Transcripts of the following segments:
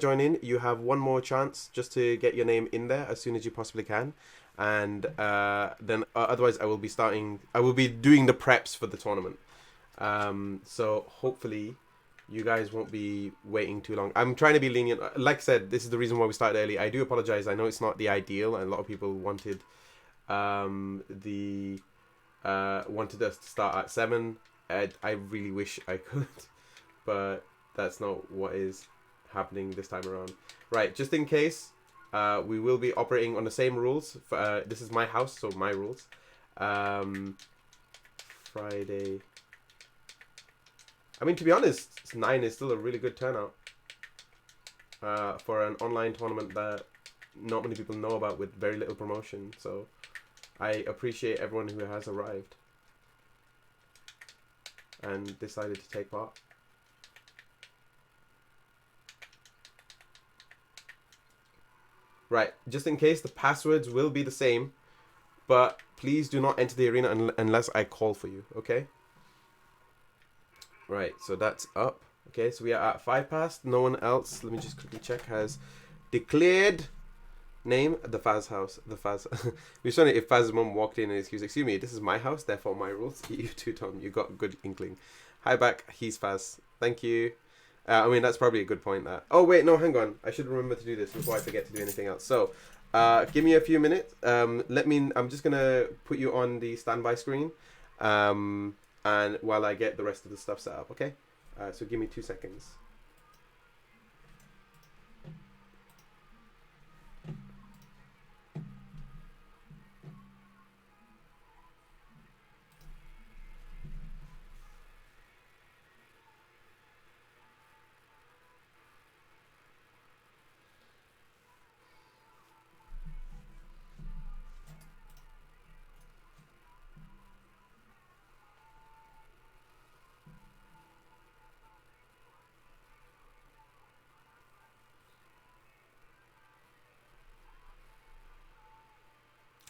join in, you have one more chance just to get your name in there as soon as you possibly can. And then otherwise, I will be doing the preps for the tournament. So hopefully, you guys won't be waiting too long. I'm trying to be lenient. Like I said, this is the reason why we started early. I do apologize. I know it's not the ideal, and a lot of people the wanted us to start at 7. I really wish I could, but that's not what is happening this time around. Right, just in case, we will be operating on the same rules. This is my house, so my rules. Um, Friday. I mean, to be honest, 9 is still a really good turnout for an online tournament that not many people know about with very little promotion. So I appreciate everyone who has arrived and decided to take part. Right, just in case, the passwords will be the same, but please do not enter the arena unless I call for you, okay? Right, so that's up. Okay, so we are at 5 past. No one else, let me just quickly check, has declared name the Faz house. The Faz. We're funny if Faz's mom walked in and he was, excuse me, this is my house, therefore my rules. You too, Tom. You got a good inkling. Hi back, he's Faz. Thank you. I mean, that's probably a good point. That. Oh wait, no, hang on. I should remember to do this before I forget to do anything else. So, give me a few minutes. Let me. I'm just gonna put you on the standby screen, and while I get the rest of the stuff set up. Okay. So give me 2 seconds.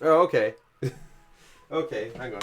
Oh, okay. Okay, hang on.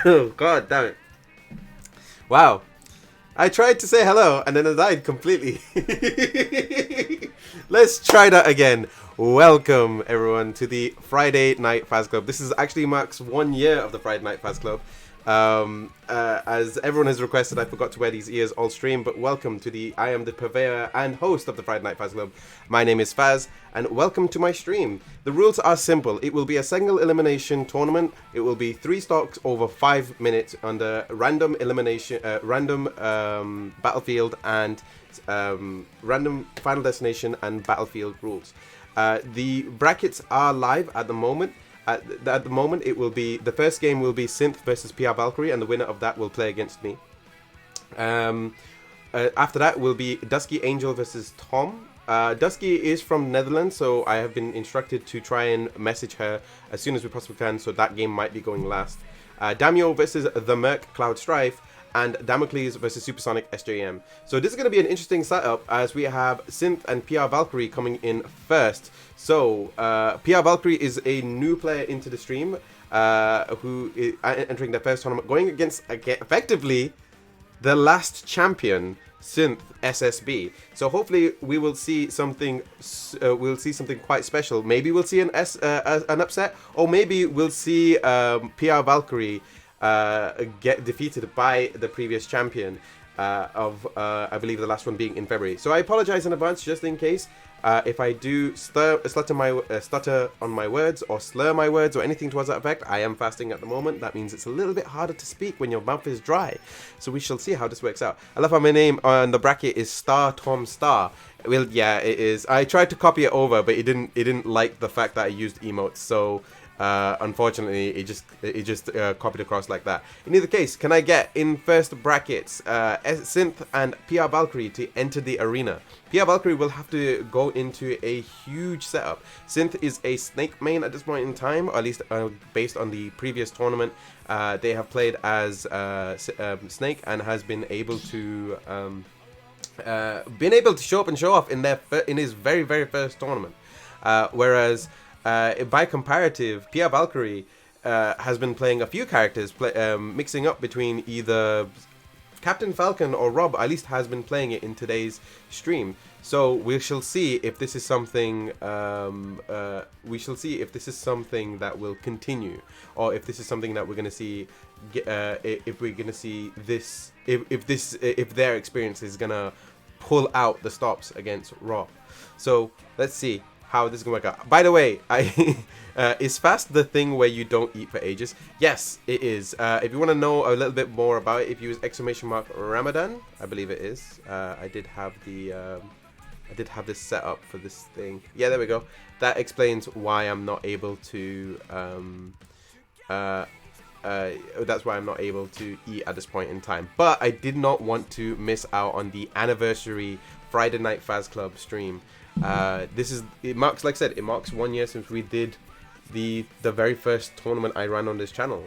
Oh, God damn it. Wow. I tried to say hello and then I died completely. Let's try that again. Welcome, everyone, to the Friday Night Faz Club. This is actually marks 1 year of the Friday Night Faz Club. As everyone has requested, I forgot to wear these ears all stream, but welcome to I am the purveyor and host of the Friday Night Faz Club. My name is Faz, and welcome to my stream. The rules are simple. It will be a single elimination tournament. It will be 3 stocks over 5 minutes under random elimination, random battlefield and random final destination and battlefield rules. The brackets are live at the moment. At the moment, it will be the first game will be Synth versus PR Valkyrie, and the winner of that will play against me. After that will be Dusky Angel versus Tom. Dusky is from Netherlands, so I have been instructed to try and message her as soon as we possibly can. So that game might be going last. Damio versus the Merc Cloud Strife, and Damocles versus Supersonic SJM. So this is going to be an interesting setup as we have Synth and PR Valkyrie coming in first. So PR Valkyrie is a new player into the stream who is entering their first tournament, going against effectively the last champion, Synth SSB. So hopefully we will see something. We'll see something quite special. Maybe we'll see an upset, or maybe we'll see PR Valkyrie get defeated by the previous champion of I believe the last one being in February. So I apologize in advance just in case if I do stutter on my words or slur my words or anything towards that effect. I am fasting at the moment. That means it's a little bit harder to speak when your mouth is dry. So we shall see how this works out. I love how my name on the bracket is Star Tom Star. Well, yeah, it is. I tried to copy it over, but it didn't like the fact that I used emotes. So unfortunately, it just copied across like that. In either case, can I get in first brackets Synth and PR Valkyrie to enter the arena? PR Valkyrie will have to go into a huge setup. Synth is a Snake main at this point in time, or at least based on the previous tournament. They have played as Snake and has been able to show up and show off in his very first tournament, whereas by comparative, PR Valkyrie has been playing a few characters, mixing up between either Captain Falcon or Rob. At least has been playing it in today's stream. So we shall see if this is something. That will continue, or if this is something that we're going to see. If we're going to see this, if their experience is going to pull out the stops against Rob. So let's see how this is gonna work out. By the way, is fast the thing where you don't eat for ages? Yes, it is. If you want to know a little bit more about it, if you use !Ramadan, I believe it is. I did have this set up for this thing. Yeah, there we go. That explains why I'm not able to. That's why I'm not able to eat at this point in time. But I did not want to miss out on the anniversary Friday Night Faz Club stream. It marks 1 year since we did the very first tournament I ran on this channel.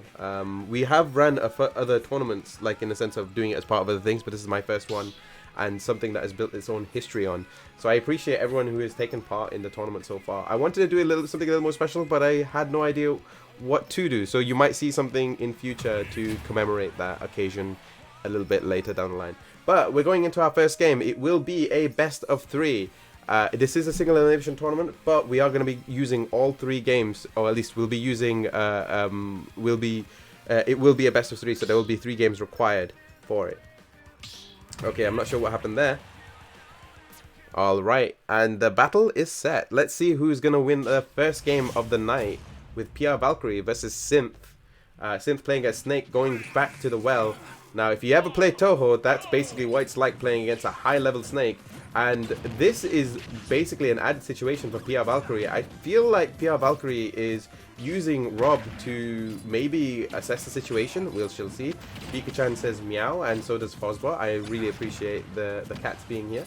We have ran other tournaments, like in the sense of doing it as part of other things, but this is my first one and something that has built its own history on. So I appreciate everyone who has taken part in the tournament so far. I wanted to do something a little more special, but I had no idea what to do. So you might see something in future to commemorate that occasion a little bit later down the line. But we're going into our first game. It will be a best of 3. This is a single elimination tournament, but we are going to be using all 3 games, or at least we'll be using. It will be a best of 3, so there will be 3 games required for it. Okay, I'm not sure what happened there. All right, and the battle is set. Let's see who's going to win the first game of the night with PR Valkyrie versus Synth. Synth playing as Snake, going back to the well. Now, if you ever play Touhou, that's basically what it's like playing against a high-level Snake. And this is basically an added situation for PR Valkyrie. I feel like PR Valkyrie is using Rob to maybe assess the situation. We shall see. Pika-chan says meow, and so does Fosbot. I really appreciate the cats being here.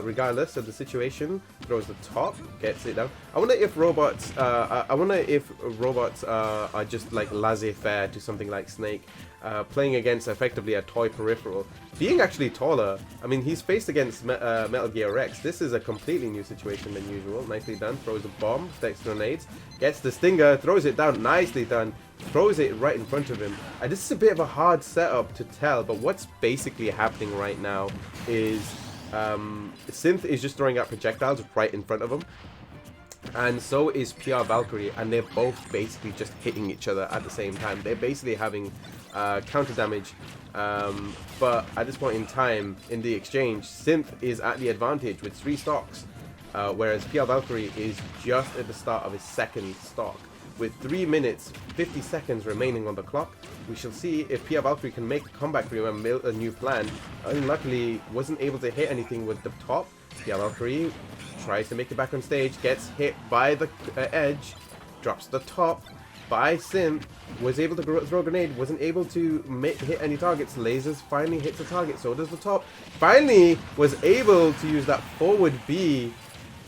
Regardless of the situation, throws the top, gets it down. I wonder if robots are just like laissez-faire to something like Snake, playing against effectively a toy peripheral. Being actually taller, I mean, he's faced against Metal Gear Rex. This is a completely new situation than usual. Nicely done. Throws a bomb, stacks grenades, gets the stinger, throws it down. Nicely done. Throws it right in front of him. This is a bit of a hard setup to tell, but what's basically happening right now is Synth is just throwing out projectiles right in front of him. And so is PR Valkyrie, and they're both basically just hitting each other at the same time. They're basically having counter damage, but at this point in time, in the exchange, Synth is at the advantage with 3 stocks, whereas PR Valkyrie is just at the start of his 2nd stock. With 3 minutes, 50 seconds remaining on the clock, we shall see if PR Valkyrie can make a comeback for him and build a new plan. Unluckily, wasn't able to hit anything with the top. PR Valkyrie tries to make it back on stage, gets hit by the edge, drops the top by Synth, was able to throw a grenade, wasn't able to hit any targets. Lasers finally hits a target, so does the top. Finally was able to use that forward B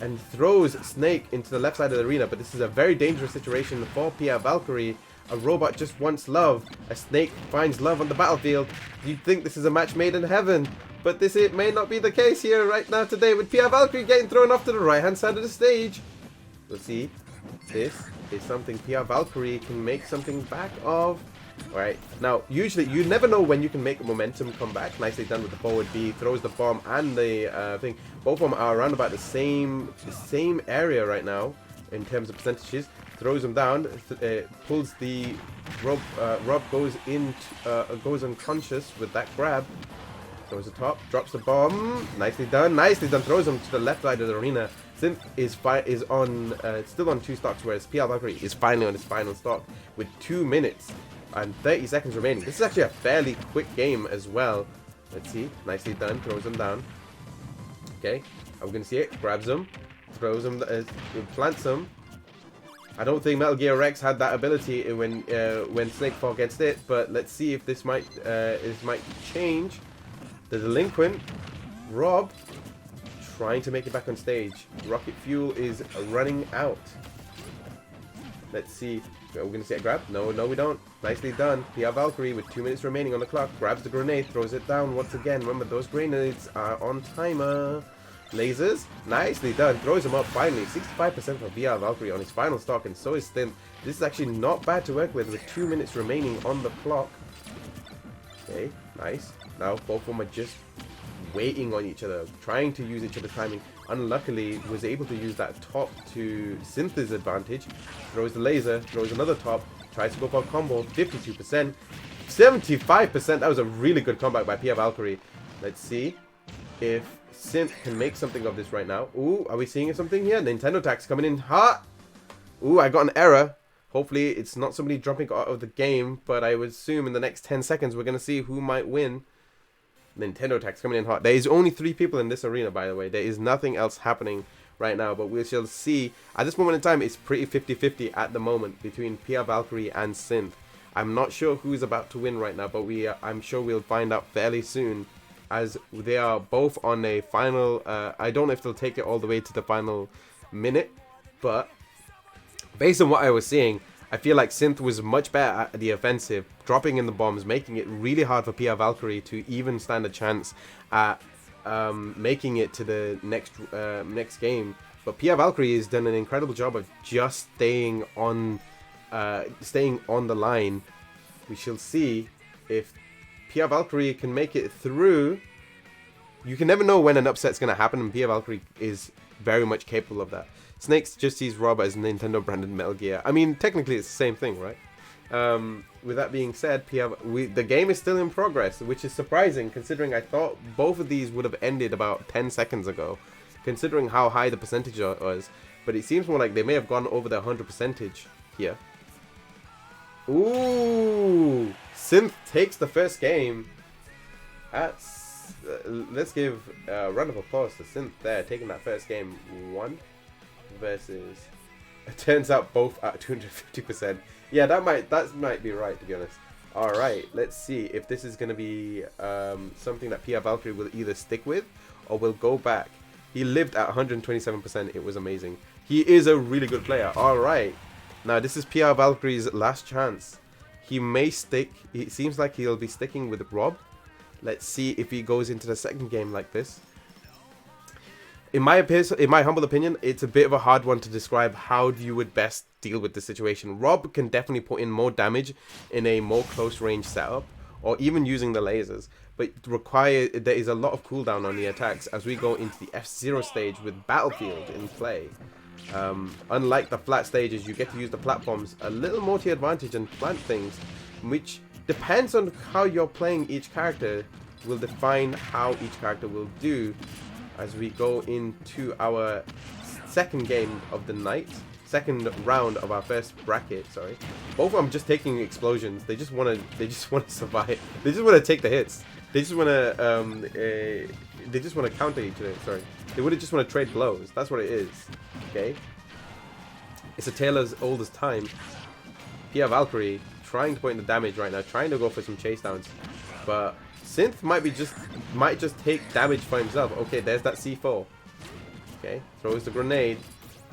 and throws Snake into the left side of the arena, but this is a very dangerous situation for PR Valkyrie. A robot just wants love. A snake finds love on the battlefield. You'd think this is a match made in heaven, but it may not be the case here right now today with PR Valkyrie getting thrown off to the right hand side of the stage. We'll see. This is something PR Valkyrie can make something back of. Alright, now usually you never know when you can make a momentum come back. Nicely done with the forward B, throws the bomb and the thing. Both of them are around about the same area right now in terms of percentages. Throws them down, pulls the Rob goes goes unconscious with that grab. Throws the top, drops the bomb. Nicely done, nicely done. Throws him to the left side of the arena. Synth is still on 2 stocks, whereas PR Valkyrie is finally on his final stock with 2 minutes and 30 seconds remaining. This is actually a fairly quick game as well. Let's see, nicely done. Throws him down. Okay, are we gonna see it? Grabs him, throws him, plants him. I don't think Metal Gear Rex had that ability when Snake fought against it, but let's see if this might change. The delinquent Rob trying to make it back on stage. Rocket fuel is running out. Let's see. We're gonna see a grab. No, we don't. Nicely done. PR Valkyrie with 2 minutes remaining on the clock grabs the grenade, throws it down once again. Remember, those grenades are on timer. Lasers, nicely done. Throws him up finally. 65% for PR Valkyrie on his final stock, and so is Synth. This is actually not bad to work with 2 minutes remaining on the clock. Okay, nice. Now both of them are just waiting on each other, trying to use each other's timing. Unluckily, was able to use that top to Synth's advantage. Throws the laser, throws another top, tries to go for a combo. 52%, 75%. That was a really good comeback by PR Valkyrie. Let's see if Synth can make something of this right now. Ooh, are we seeing something here? Nintendo tax coming in hot. Ooh, I got an error. Hopefully it's not somebody dropping out of the game, but I would assume in the next 10 seconds we're going to see who might win. Nintendo tax coming in hot. There is only 3 people in this arena, by the way. There is nothing else happening right now, but we shall see. At this moment in time, it's pretty 50-50 at the moment between PR Valkyrie and Synth. I'm not sure who's about to win right now, but I'm sure we'll find out fairly soon, as they are both on a final. I don't know if they'll take it all the way to the final minute, but based on what I was seeing, I feel like Synth was much better at the offensive, dropping in the bombs, making it really hard for PR Valkyrie to even stand a chance at making it to the next game. But PR Valkyrie has done an incredible job of just staying on the line. We shall see if PR Valkyrie can make it through. You can never know when an upset's going to happen, and PR Valkyrie is very much capable of that. Snakes just sees Rob as Nintendo branded Metal Gear. I mean, technically it's the same thing, right? With that being said, the game is still in progress, which is surprising considering I thought both of these would have ended about 10 seconds ago, considering how high the percentage was. But it seems more like they may have gone over the 100% here. Ooh! Synth takes the first game. Let's give a round of applause to Synth there, taking that first game. 1 versus, it turns out both at 250%. Yeah, that might be right, to be honest. Alright, let's see if this is going to be something that PR Valkyrie will either stick with or will go back. He lived at 127%. It was amazing. He is a really good player. Alright, now this is PR Valkyrie's last chance. he may stick. It seems like he'll be sticking with Rob. Let's see if he goes into the second game like this. In my humble opinion, it's a bit of a hard one to describe how you would best deal with the situation. Rob can definitely put in more damage in a more close range setup, or even using the lasers. But there is a lot of cooldown on the attacks as we go into the F-Zero stage with Battlefield in play. Unlike the flat stages, you get to use the platforms a little more to your advantage and plant things, which depends on how you're playing each character, will define how each character will do as we go into our second game of the night. Second round of our first bracket, sorry. Both of them just taking explosions. They just want to survive. They just want to take the hits. They just want to counter each other, sorry. They would just want to trade blows. That's what it is. Okay? It's a tale as old as time. Pia Valkyrie trying to put in the damage right now, trying to go for some chase downs. But Synth might just take damage for himself. Okay, there's that C4. Okay, throws the grenade.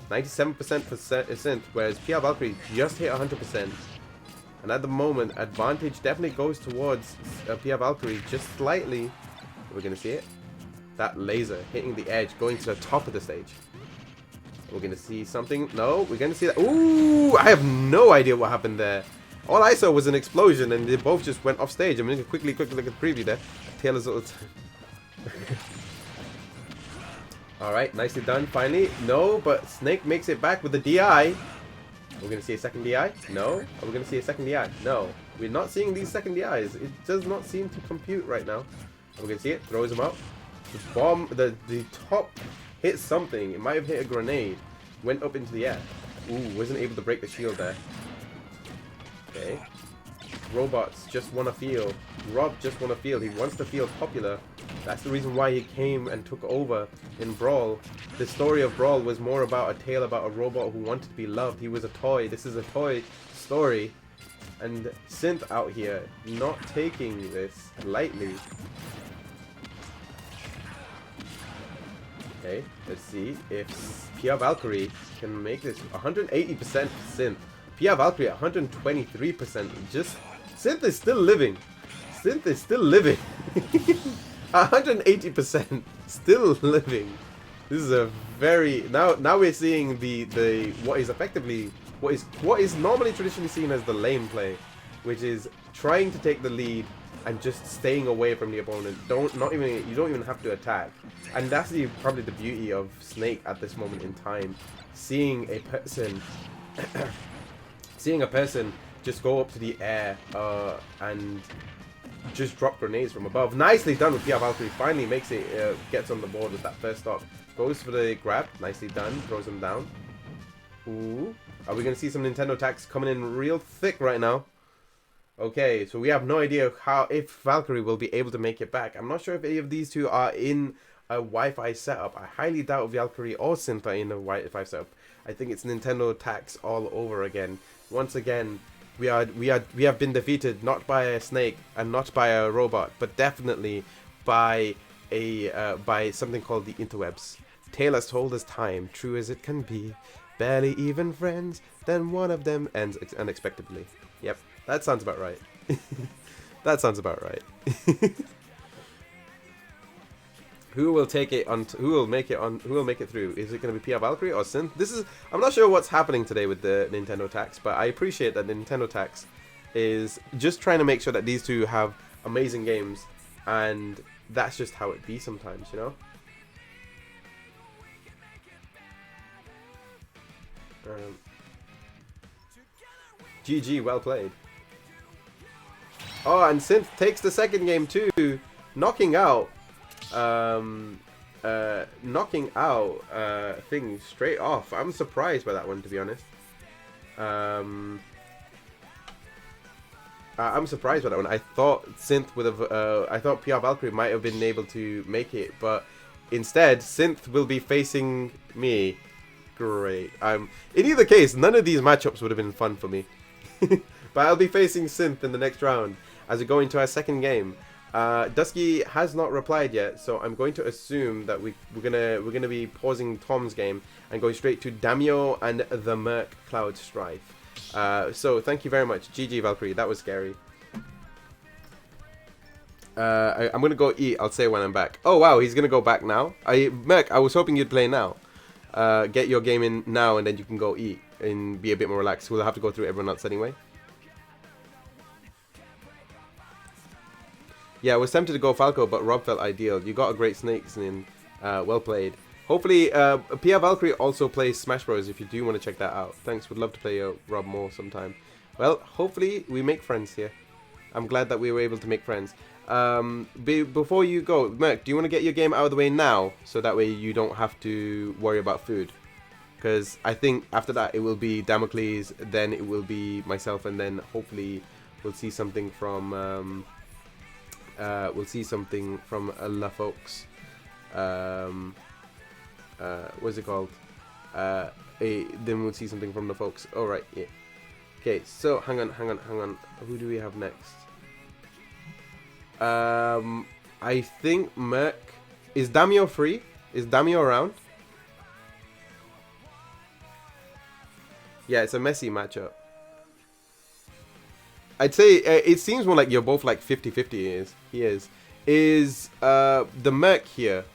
97% for Synth, whereas Pia Valkyrie just hit 100%. And at the moment, advantage definitely goes towards Pia Valkyrie just slightly. We're going to see it. That laser hitting the edge, going to the top of the stage. We're going to see something. No, we're going to see that. Ooh, I have no idea what happened there. All I saw was an explosion, and they both just went off stage. I'm going to quickly look at the preview there. Taylor's little... Alright, nicely done, finally. No, but Snake makes it back with the DI. We're going to see a second DI? No. Are we going to see a second DI? No. We're not seeing these second DIs. It does not seem to compute right now. We're going to see it. Throws him up. The bomb, the top hit something. It might have hit a grenade. Went up into the air. Ooh, wasn't able to break the shield there. Okay. Robots just want to feel. Rob just want to feel. He wants to feel popular. That's the reason why he came and took over in Brawl. The story of Brawl was more about a tale about a robot who wanted to be loved. He was a toy. This is a toy story. And Synth out here, not taking this lightly. Okay, let's see if Pia Valkyrie can make this 180% Synth. Pia Valkyrie 123%. Just Synth is still living. Synth is still living. 180% still living. This is a very now we're seeing the what is effectively what is normally traditionally seen as the lane play, which is trying to take the lead and just staying away from the opponent. You don't even have to attack. And that's probably the beauty of Snake at this moment in time. Seeing a person just go up to the air and just drop grenades from above. Nicely done with Pia Valkyrie. Finally makes it, gets on the board with that first stop. Goes for the grab. Nicely done. Throws him down. Ooh. Are we going to see some Nintendo attacks coming in real thick right now? Okay, so we have no idea if Valkyrie will be able to make it back. I'm not sure if any of these two are in a Wi-Fi setup. I highly doubt Valkyrie or Synth are in a Wi-Fi setup. I think it's Nintendo attacks all over again. Once again, we have been defeated not by a snake and not by a robot, but definitely by by something called the interwebs. Tale as told as time, true as it can be. Barely even friends, then one of them ends unexpectedly. Yep, that sounds about right. That sounds about right. Who will take it on? Who will make it on? Who will make it through? Is it going to be Pia Valkyrie or Synth? I'm not sure what's happening today with the Nintendo tax, but I appreciate that the Nintendo tax is just trying to make sure that these two have amazing games, and that's just how it be sometimes, you know. GG, well played. Oh, and Synth takes the second game too, knocking out things straight off. I'm surprised by that one, to be honest. I'm surprised by that one. I thought Synth would have. I thought Pia Valkyrie might have been able to make it, but instead Synth will be facing me. Great. In either case, none of these matchups would have been fun for me. But I'll be facing Synth in the next round as we go into our second game. Dusky has not replied yet, so I'm going to assume that we're gonna be pausing Tom's game and going straight to Damio and the Merc Cloud Strife. So thank you very much. GG Valkyrie, that was scary. I'm gonna go eat. I'll say when I'm back. Oh wow, he's gonna go back now. Merc, I was hoping you'd play now. Get your game in now, and then you can go eat and be a bit more relaxed. We'll have to go through everyone else anyway. Yeah, I was tempted to go Falco, but Rob felt ideal. You got a great snakes in. Well played. Hopefully, Pia Valkyrie also plays Smash Bros. If you do want to check that out. Thanks. Would love to play Rob more sometime. Well, hopefully we make friends here. I'm glad that we were able to make friends. Before you go, Merc, do you want to get your game out of the way now, so that way you don't have to worry about food? Because I think after that it will be Damocles, then it will be myself, and then hopefully we'll see something from La Folks. What's it called? Then we'll see something from the folks. All right, yeah. Okay, so hang on. Who do we have next? I think Merc. Is Damio free? Is Damio around? Yeah, it's a messy matchup. I'd say it seems more like you're both like 50-50. He is. Is the Merc here?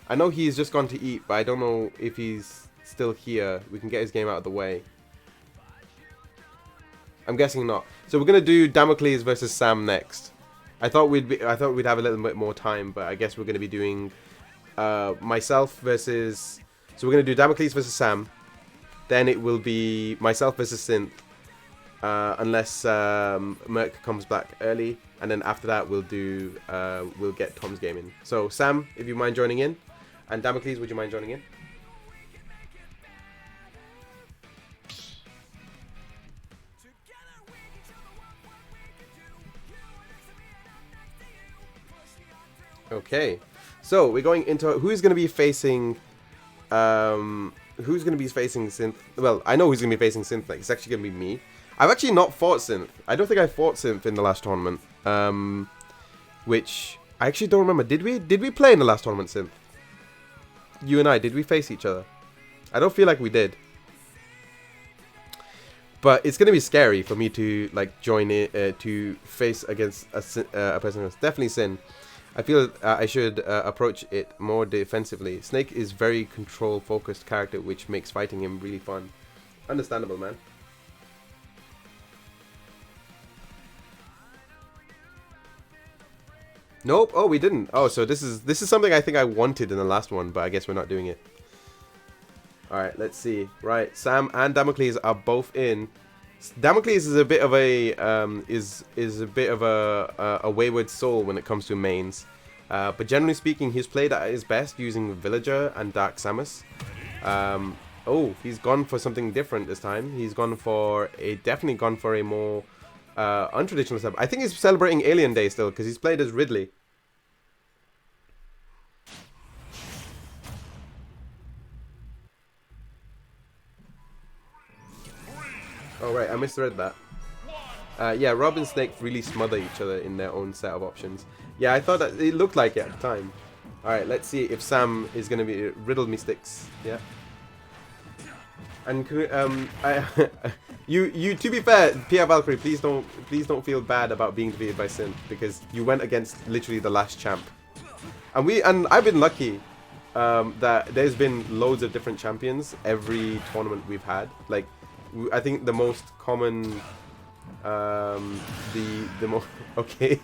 I know he's just gone to eat, but I don't know if he's still here. We can get his game out of the way. I'm guessing not. So we're gonna do Damocles versus Sam next. I thought we'd have a little bit more time, but I guess we're gonna be doing myself versus. So we're gonna do Damocles versus Sam. Then it will be myself versus Synth, unless Merc comes back early, and then after that we'll get Tom's game in. So Sam, if you mind joining in, and Damocles, would you mind joining in? Okay, so we're going into who's going to be facing Synth. Well, I know who's going to be facing Synth. Like, it's actually going to be me. I've actually not fought Synth. I don't think I fought Synth in the last tournament. Which I actually don't remember. Did we play in the last tournament, Synth? You and I, did we face each other? I don't feel like we did. But it's going to be scary for me to like join it to face against a person who's definitely Sin. I feel I should approach it more defensively. Snake is very control-focused character, which makes fighting him really fun. Understandable, man. Nope. Oh, we didn't. Oh, so this is something I think I wanted in the last one, but I guess we're not doing it. All right, let's see. Right, Sam and Damocles are both in. Damocles is a bit of a a wayward soul when it comes to mains, but generally speaking, he's played at his best using Villager and Dark Samus. Oh, he's gone for something different this time. He's definitely gone for a more untraditional setup. I think he's celebrating Alien Day still because he's played as Ridley. Oh right, I misread that. Yeah, Rob and Snake really smother each other in their own set of options. Yeah, I thought that it looked like it at the time. Alright, let's see if Sam is going to be riddle me sticks. Yeah. And you to be fair, Pia Valkyrie, please don't feel bad about being defeated by Sin, because you went against literally the last champ. And I've been lucky that there's been loads of different champions every tournament we've had. Like, I think the most common, okay,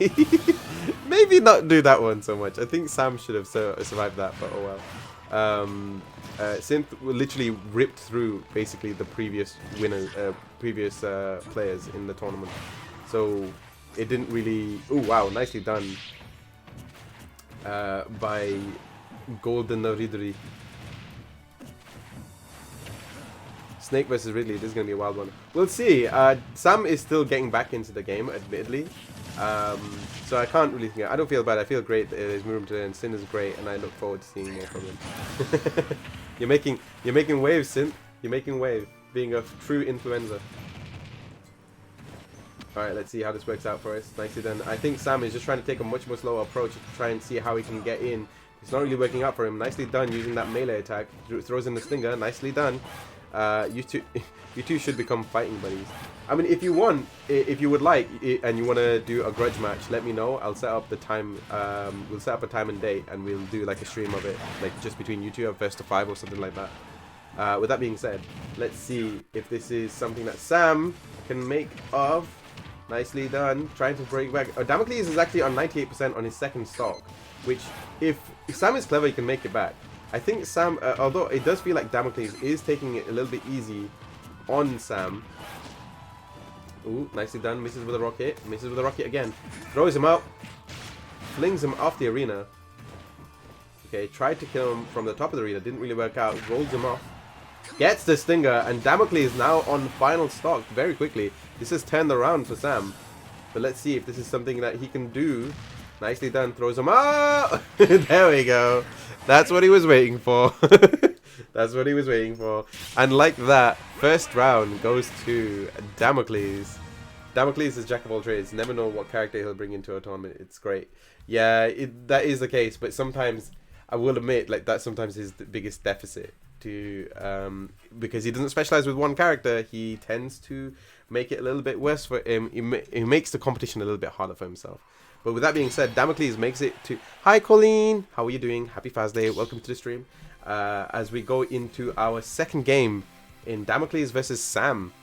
maybe not do that one so much. I think Sam should have survived that, but oh well. Synth literally ripped through basically the previous winners, previous players in the tournament, so it didn't really. Oh wow, nicely done by Golden Ridley. Snake versus Ridley, this is going to be a wild one. We'll see. Sam is still getting back into the game, admittedly. So I can't really think. I don't feel bad. I feel great that there's movement today, and Sin is great, and I look forward to seeing more from him. You're making waves, Sin. You're making waves, being a true influencer. Alright, let's see how this works out for us. Nicely done. I think Sam is just trying to take a much more slower approach to try and see how he can get in. It's not really working out for him. Nicely done using that melee attack. Throws in the stinger. Nicely done. You two, you two should become fighting buddies. I mean, if you want, if you would like, and you want to do a grudge match, let me know. I'll set up the time. We'll set up a time and date, and we'll do like a stream of it, like just between you two, a best of 5 or something like that. With that being said, let's see if this is something that Sam can make of. Nicely done. Trying to break back. Damocles is actually on 98% on his second stock, which if Sam is clever, he can make it back. I think Sam, although it does feel like Damocles is taking it a little bit easy on Sam. Ooh, nicely done. Misses with a rocket. Misses with a rocket again. Throws him out. Flings him off the arena. Okay, tried to kill him from the top of the arena. Didn't really work out. Rolls him off. Gets the stinger. And Damocles is now on final stock very quickly. This has turned around for Sam. But let's see if this is something that he can do. Nicely done. Throws him out. There we go. That's what he was waiting for. That's what he was waiting for. And like that, first round goes to Damocles. Damocles is jack of all trades. Never know what character he'll bring into a tournament. It's great. Yeah, that is the case. But sometimes, I will admit, like that sometimes is the biggest deficit. Because he doesn't specialize with one character, he tends to make it a little bit worse for him. He makes the competition a little bit harder for himself. But with that being said, Damocles makes it to... Hi, Colleen. How are you doing? Happy Fast Day. Welcome to the stream. As we go into our second game in Damocles versus Sam.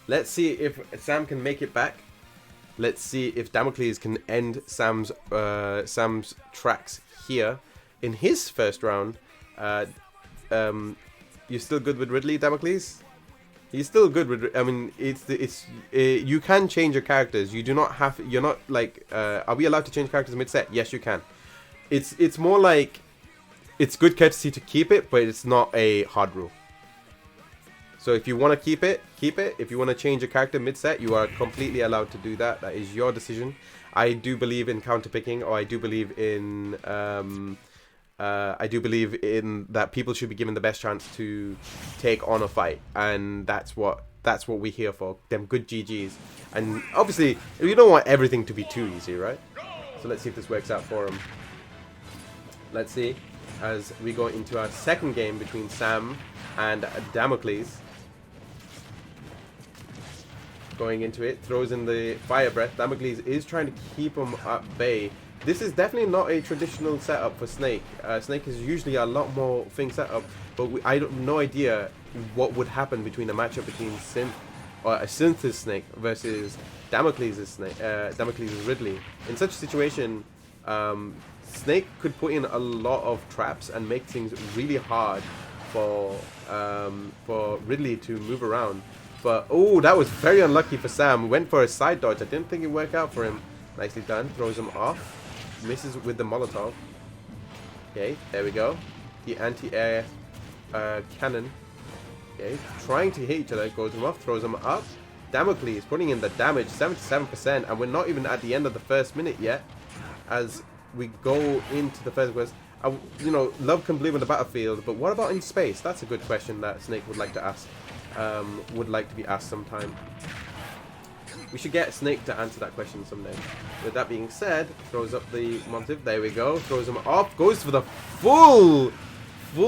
Let's see if Sam can make it back. Let's see if Damocles can end Sam's tracks here in his first round. You're still good with Ridley, Damocles? He's still good with. I mean, you can change your characters. You do not have. You're not like. Are we allowed to change characters mid-set? Yes, you can. It's more like. It's good courtesy to keep it, but it's not a hard rule. So if you want to keep it, keep it. If you want to change your character mid-set, you are completely allowed to do that. That is your decision. I do believe in counter-picking, or I do believe in. I do believe in that people should be given the best chance to take on a fight, and that's what we're here for. Them good GGs, and obviously you don't want everything to be too easy, right? So let's see if this works out for him. Let's see as we go into our second game between Sam and Damocles. Going into it, throws in the fire breath. Damocles is trying to keep him at bay. This is definitely not a traditional setup for Snake. Snake is usually a lot more thing setup, but I have no idea what would happen between a matchup between Synth's Snake versus Damocles' Snake, Damocles' Ridley. In such a situation, Snake could put in a lot of traps and make things really hard for Ridley to move around. But oh, that was very unlucky for Sam. Went for a side dodge. I didn't think it would work out for him. Nicely done. Throws him off. Misses with the Molotov. Okay, there we go. The anti-air cannon. Okay, trying to hit each other. Goes him off, throws him up. Damocles putting in the damage, 77%, and we're not even at the end of the first minute yet. As we go into the first quest, you know, love can bloom on the battlefield, but what about in space? That's a good question that Snake would like to ask. Would like to be asked sometime. We should get Snake to answer that question someday. With that being said, throws up the Montiv. There we go. Throws him off. Goes for the full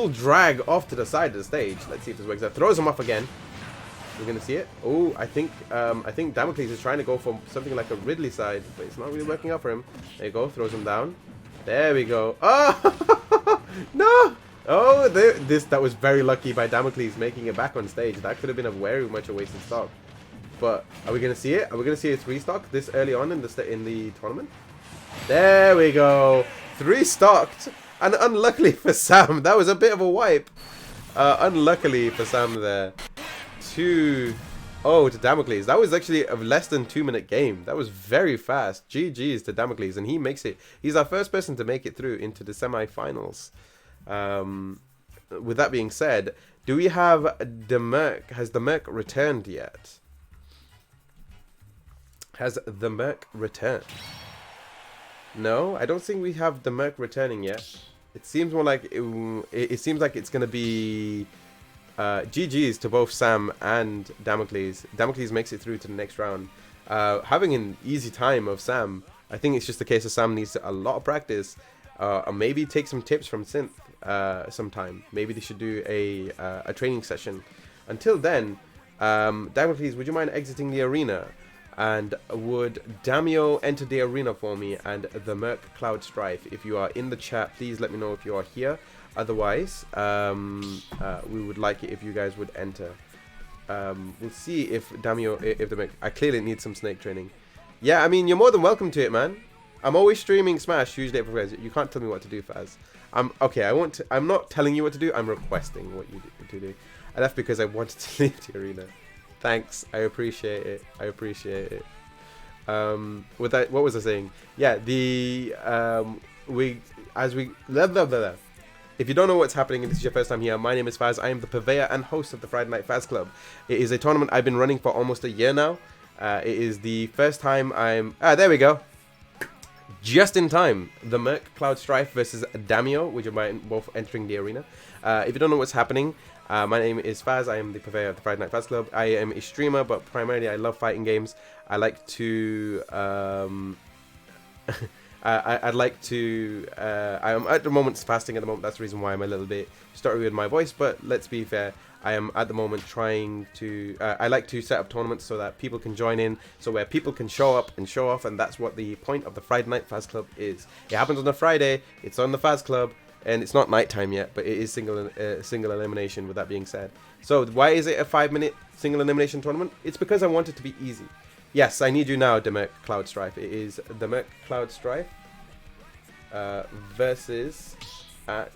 drag off to the side of the stage. Let's see if this works out. Throws him off again. We're gonna see it. Oh, I think Damocles is trying to go for something like a Ridley side, but it's not really working out for him. There you go. Throws him down. There we go. Oh no! Oh, that was very lucky by Damocles making it back on stage. That could have been a very much a wasted stock. But are we gonna see it? Are we gonna see a 3-stock this early on in the tournament? There we go, 3-stocked, and unluckily for Sam, that was a bit of a wipe. Unluckily for Sam there, 2-0 to Damocles. That was actually a less than 2-minute game. That was very fast. GG's to Damocles, and he makes it. He's our first person to make it through into the semi-finals. With that being said, do we have the Merc? Has the Merc returned yet? Has the Merc returned? No, I don't think we have the Merc returning yet. It seems more like it seems like it's gonna be GG's to both Sam and Damocles. Damocles makes it through to the next round, having an easy time of Sam. I think it's just a case of Sam needs a lot of practice, or maybe take some tips from Synth. sometime. Maybe they should do a training session. Until then, Damio, please, would you mind exiting the arena? And would Damio enter the arena for me and the Merc Cloud Strife? If you are in the chat, please let me know if you are here. Otherwise, we would like it if you guys would enter. We'll see if Damio, if the Merc, I clearly need some snake training. Yeah, I mean, you're more than welcome to it, man. I'm always streaming Smash, usually for guys. You can't tell me what to do, Faz. Okay, I'm not telling you what to do, I'm requesting what you do, to do. And that's because I wanted to leave the arena. Thanks, I appreciate it. I appreciate it. With that, what was I saying? Yeah, if you don't know what's happening and this is your first time here, my name is Faz. I am the purveyor and host of the Friday Night Faz Club. It is a tournament I've been running for almost a year now. It is the first time there we go. Just in time, the Merc Cloud Strife versus Damio, which are both entering the arena. If you don't know what's happening, my name is Faz. I am the purveyor of the Friday Night Faz Club. I am a streamer, but primarily I love fighting games. I like to I am at the moment fasting at the moment. That's the reason why I'm a little bit stuttery with my voice, but let's be fair, I am at the moment trying to I like to set up tournaments so that people can join in, so where people can show up and show off, and that's what the point of the Friday Night Faz Club is. It happens on a Friday, it's on the Faz Club, and it's not nighttime yet, but it is single elimination, with that being said. So why is it a 5-minute single elimination tournament? It's because I want it to be easy. Yes, I need you now, the Merc Cloud Strife. It is the Merc Cloud Strife versus at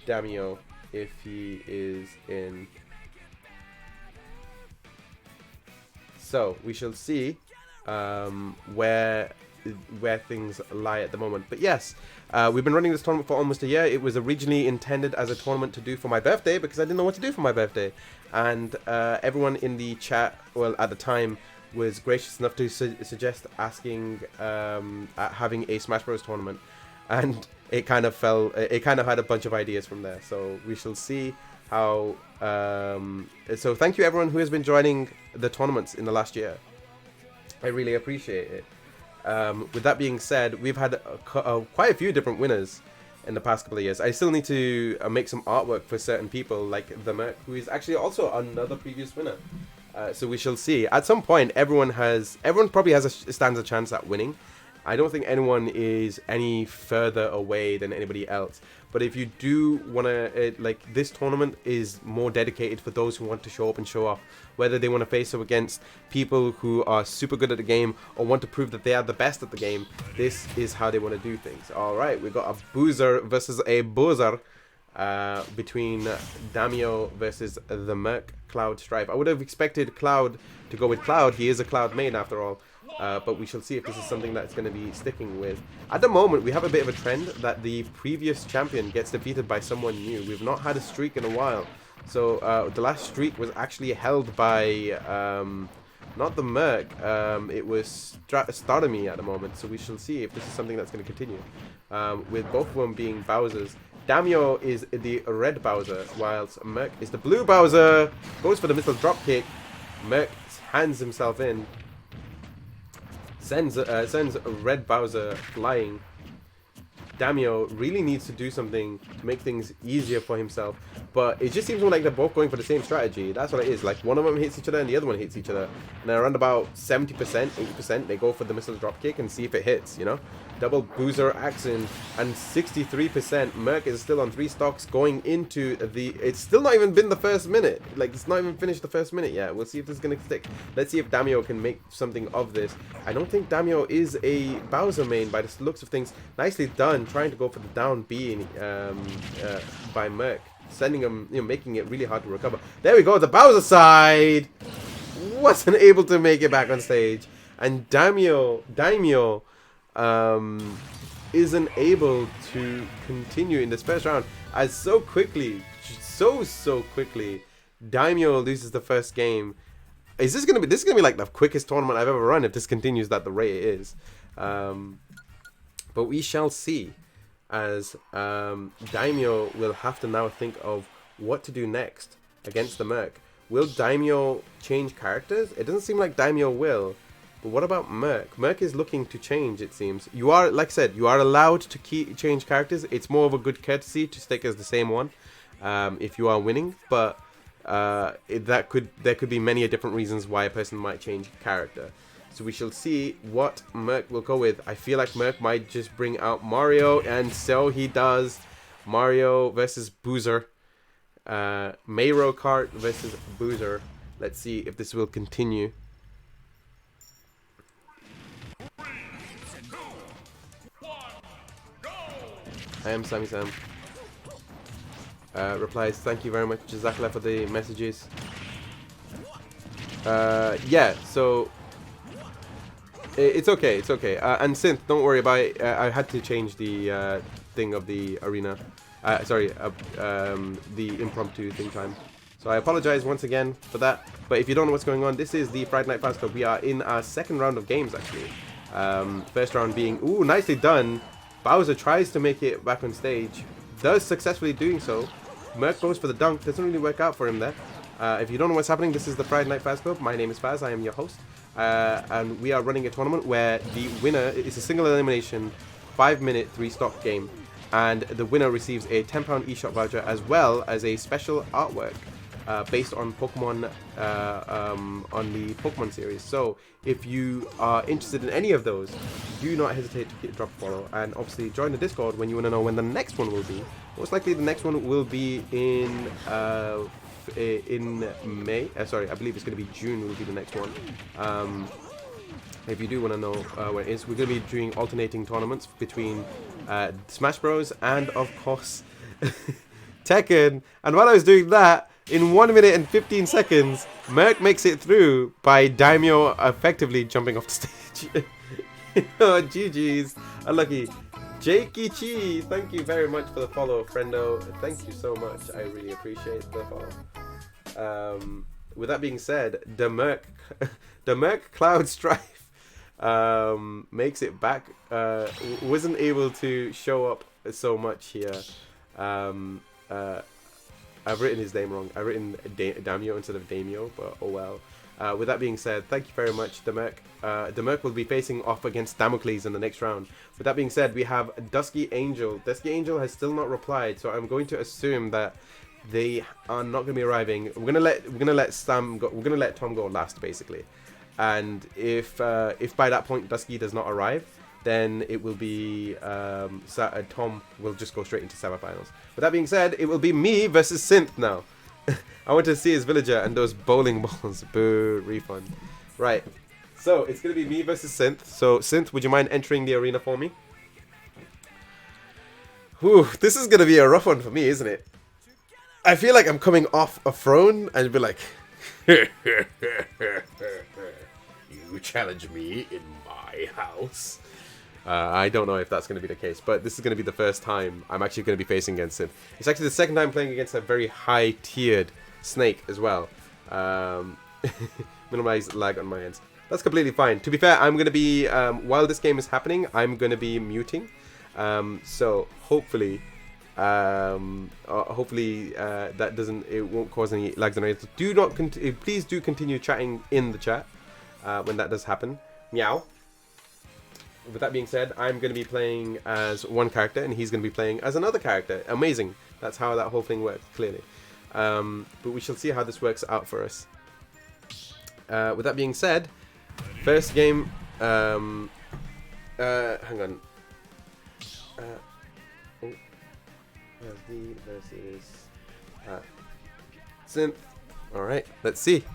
Damio, if he is in. So we shall see where things lie at the moment. But yes, we've been running this tournament for almost a year. It was originally intended as a tournament to do for my birthday because I didn't know what to do for my birthday, and everyone in the chat, well, at the time, was gracious enough to suggest asking having a Smash Bros tournament, and it kind of had a bunch of ideas from there. So we shall see how. So thank you everyone who has been joining the tournaments in the last year. I really appreciate it. With that being said, we've had quite a few different winners in the past couple of years. I still need to make some artwork for certain people, like the Merc, who is actually also another previous winner. So we shall see. At some point, everyone probably stands a chance at winning. I don't think anyone is any further away than anybody else. But if you do want to, this tournament is more dedicated for those who want to show up and show off. Whether they want to face up against people who are super good at the game or want to prove that they are the best at the game, this is how they want to do things. Alright, we've got a Boozer versus a Boozer between Damio versus the Merc Cloud Strife. I would have expected Cloud to go with Cloud. He is a Cloud main after all. But we shall see if this is something that's going to be sticking with. At the moment, we have a bit of a trend that the previous champion gets defeated by someone new. We've not had a streak in a while. So the last streak was actually held by not the Merc. It was Starmie at the moment. So we shall see if this is something that's going to continue. With both of them being Bowsers. Damio is the red Bowser, whilst Merc is the blue Bowser. Goes for the missile dropkick. Merc hands himself in. Sends a red Bowser flying. Damio really needs to do something to make things easier for himself, but it just seems like they're both going for the same strategy. That's what it is. Like, one of them hits each other and the other one hits each other, and around about 70%, 80%, they go for the missile dropkick and see if it hits, you know? Double Boozer action, and 63%. Merc is still on 3 stocks going into the... It's still not even been the first minute. Like, it's not even finished the first minute yet. We'll see if this is going to stick. Let's see if Damio can make something of this. I don't think Damio is a Bowser main by the looks of things. Nicely done, trying to go for the down B by Merc. Sending him, making it really hard to recover. There we go, the Bowser side! Wasn't able to make it back on stage. And Daimyo isn't able to continue in this first round, as so quickly, Daimyo loses the first game. This is gonna be like the quickest tournament I've ever run if this continues at the rate it is. But we shall see, as Daimyo will have to now think of what to do next against the Merc. Will Daimyo change characters? It doesn't seem like Daimyo will. But what about Merc? Merc is looking to change, it seems. You are, like I said, you are allowed to change characters. It's more of a good courtesy to stick as the same one if you are winning. But there could be many different reasons why a person might change character. So we shall see what Merc will go with. I feel like Merc might just bring out Mario, and so he does. Mario versus Boozer. Mario Kart versus Boozer. Let's see if this will continue. I am Sammy Sam. Replies, thank you very much, Jazakallah, for the messages. Yeah, so it's okay, it's okay. And Synth, don't worry about it. I had to change the thing of the arena. The impromptu thing time. So I apologize once again for that. But if you don't know what's going on, this is the Friday Night Fast Club. We are in our second round of games, actually. First round being, ooh, nicely done. Bowser tries to make it back on stage. Does successfully doing so. Merc goes for the dunk. Doesn't really work out for him there. If you don't know what's happening, this is the Friday Night Fast Club. My name is Faz. I am your host. And we are running a tournament where the winner is a single elimination, 5-minute, 3-stop game. And the winner receives a £10 eShop voucher as well as a special artwork based on Pokemon, on the Pokemon series. So if you are interested in any of those, do not hesitate to drop a follow. And obviously join the Discord when you want to know when the next one will be. Most likely the next one will be in May. Sorry, I believe it's going to be June will be the next one. If you do want to know when it is, we're going to be doing alternating tournaments between Smash Bros. And, of course, Tekken. And while I was doing that, in 1 minute and 15 seconds, Merc makes it through by Daimyo effectively jumping off the stage. Oh, GG's. Unlucky. Jakey Chi, thank you very much for the follow, friendo. Thank you so much. I really appreciate the follow. With that being said, the Merc Cloud Strife makes it back. Wasn't able to show up so much here. I've written his name wrong. I've written Damio instead of Damio, but oh well. With that being said, thank you very much, Demerc. Demerc will be facing off against Damocles in the next round. With that being said, we have Dusky Angel. Dusky Angel has still not replied, so I'm going to assume that they are not going to be arriving. We're gonna let Sam go. We're gonna let Tom go last, basically. And if by that point Dusky does not arrive, then it will be Tom will just go straight into semifinals. With that being said, it will be me versus Synth now. I want to see his villager and those bowling balls. Boo, refund. Right. So it's gonna be me versus Synth. So Synth, would you mind entering the arena for me? Whew, this is gonna be a rough one for me, isn't it? I feel like I'm coming off a throne and be like, you challenge me in my house. I don't know if that's going to be the case, but this is going to be the first time I'm actually going to be facing against him. It's actually the second time playing against a very high-tiered Snake as well. Minimize lag on my ends. That's completely fine. To be fair, I'm going to be, while this game is happening, I'm going to be muting. So hopefully, that it won't cause any lags on it. Do not, please do continue chatting in the chat when that does happen. Meow. With that being said, I'm going to be playing as one character, and he's going to be playing as another character. Amazing. That's how that whole thing works, clearly. But we shall see how this works out for us. With that being said, first game... hang on. LSD versus... Synth. Alright, let's see.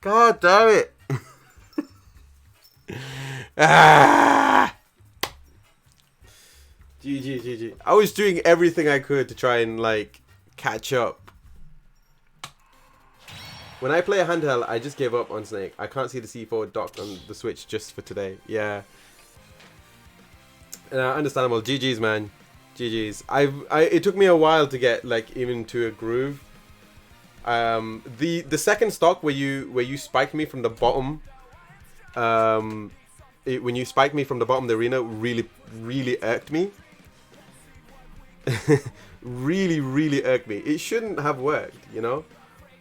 God damn it. Ah! GG. I was doing everything I could to try and like catch up. When I play a handheld, I just give up on Snake. I can't see the C4 docked on the Switch just for today. Yeah. Understandable. GG's, man. GG's. It took me a while to get like even to a groove. The second stock where you spiked me from the bottom, when you spiked me from the bottom of the arena really irked me. really irked me. It shouldn't have worked, you know,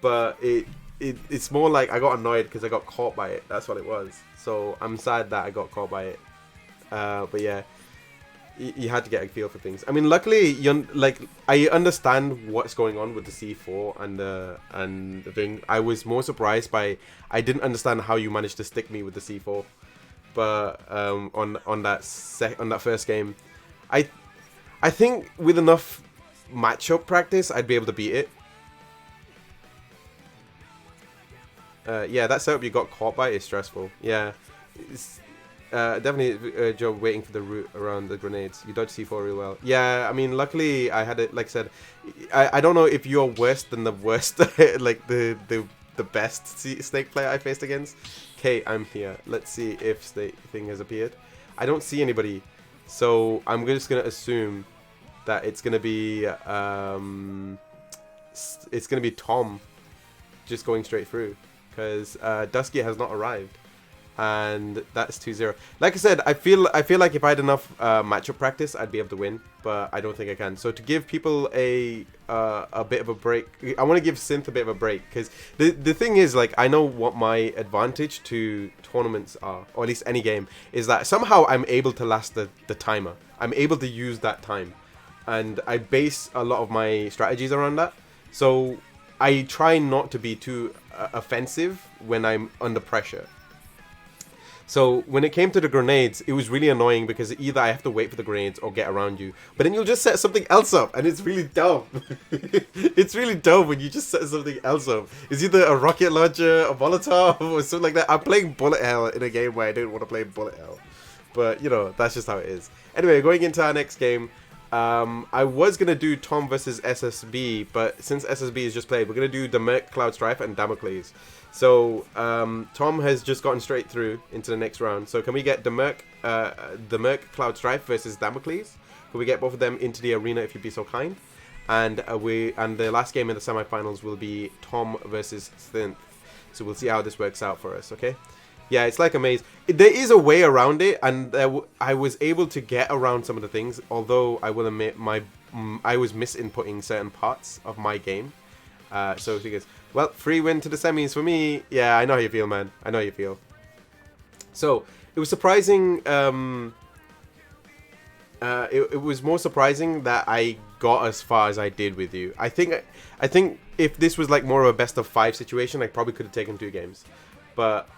but it's more like I got annoyed because I got caught by it. That's what it was. So I'm sad that I got caught by it. But yeah. You had to get a feel for things. I mean, luckily, I understand what's going on with the C4 and the thing. I was more surprised by I didn't understand how you managed to stick me with the C4, but on that first game, I think with enough matchup practice, I'd be able to beat it. Yeah, that setup you got caught by is stressful. Yeah. Definitely Joe waiting for the route around the grenades. You dodge C4 really well. Yeah, I mean, luckily I had it, like I said, I don't know if you're worse than the worst, like the best Snake player I faced against. Okay, I'm here. Let's see if Snake thing has appeared. I don't see anybody, so I'm just going to assume that it's going to be, Tom just going straight through, because Dusky has not arrived. And that's 2-0. Like I said, I feel like if I had enough matchup practice, I'd be able to win, but I don't think I can. So to give people a bit of a break, I want to give Synth a bit of a break, because the thing is, like, I know what my advantage to tournaments are, or at least any game, is that somehow I'm able to last the timer. I'm able to use that time, and I base a lot of my strategies around that. So I try not to be too offensive when I'm under pressure. So when it came to the grenades, it was really annoying because either I have to wait for the grenades or get around you. But then you'll just set something else up, and it's really dumb. It's really dumb when you just set something else up. It's either a rocket launcher, a Molotov, or something like that. I'm playing Bullet Hell in a game where I didn't want to play Bullet Hell. But, you know, that's just how it is. Anyway, going into our next game, I was going to do Tom versus SSB, but since SSB is just played, we're going to do the Merc, Cloud Strife, and Damocles. So, Tom has just gotten straight through into the next round. So, can we get the Merc, Cloud Strife versus Damocles? Can we get both of them into the arena if you'd be so kind? And the last game in the semifinals will be Tom versus Synth. So, we'll see how this works out for us, okay? Yeah, it's like a maze. There is a way around it, and I was able to get around some of the things, although I will admit I was misinputting certain parts of my game. So she goes, well, free win to the semis for me. Yeah, I know how you feel, man. I know how you feel. So, it was surprising. It was more surprising that I got as far as I did with you. I think if this was like more of a best of 5 situation, I probably could have taken 2 games. But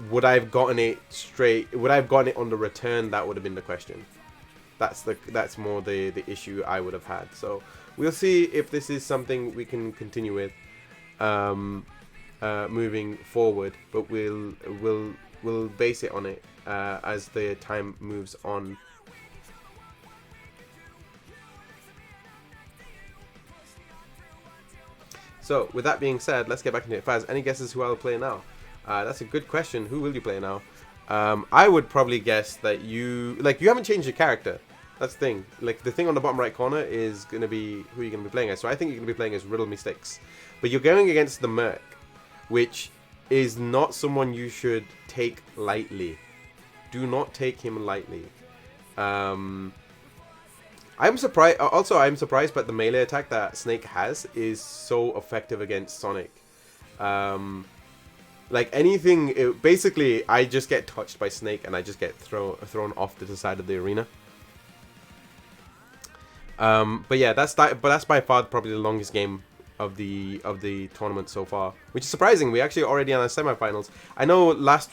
would I have gotten it straight? Would I have gotten it on the return? That would have been the question. That's more the issue I would have had. So we'll see if this is something we can continue with moving forward. But we'll base it on it as the time moves on. So with that being said, let's get back into it. Faz, any guesses who I'll play now? That's a good question. Who will you play now? I would probably guess that you haven't changed your character. That's the thing. Like, the thing on the bottom right corner is going to be who you're going to be playing as. So I think you're going to be playing as Riddle Me Sticks. But you're going against the Merc, which is not someone you should take lightly. Do not take him lightly. I'm surprised. Also, I'm surprised by the melee attack that Snake has is so effective against Sonic. Like anything, basically, I just get touched by Snake and I just get thrown off to the side of the arena. But yeah, that's by far probably the longest game of the tournament so far, which is surprising. We actually already on the semifinals. I know last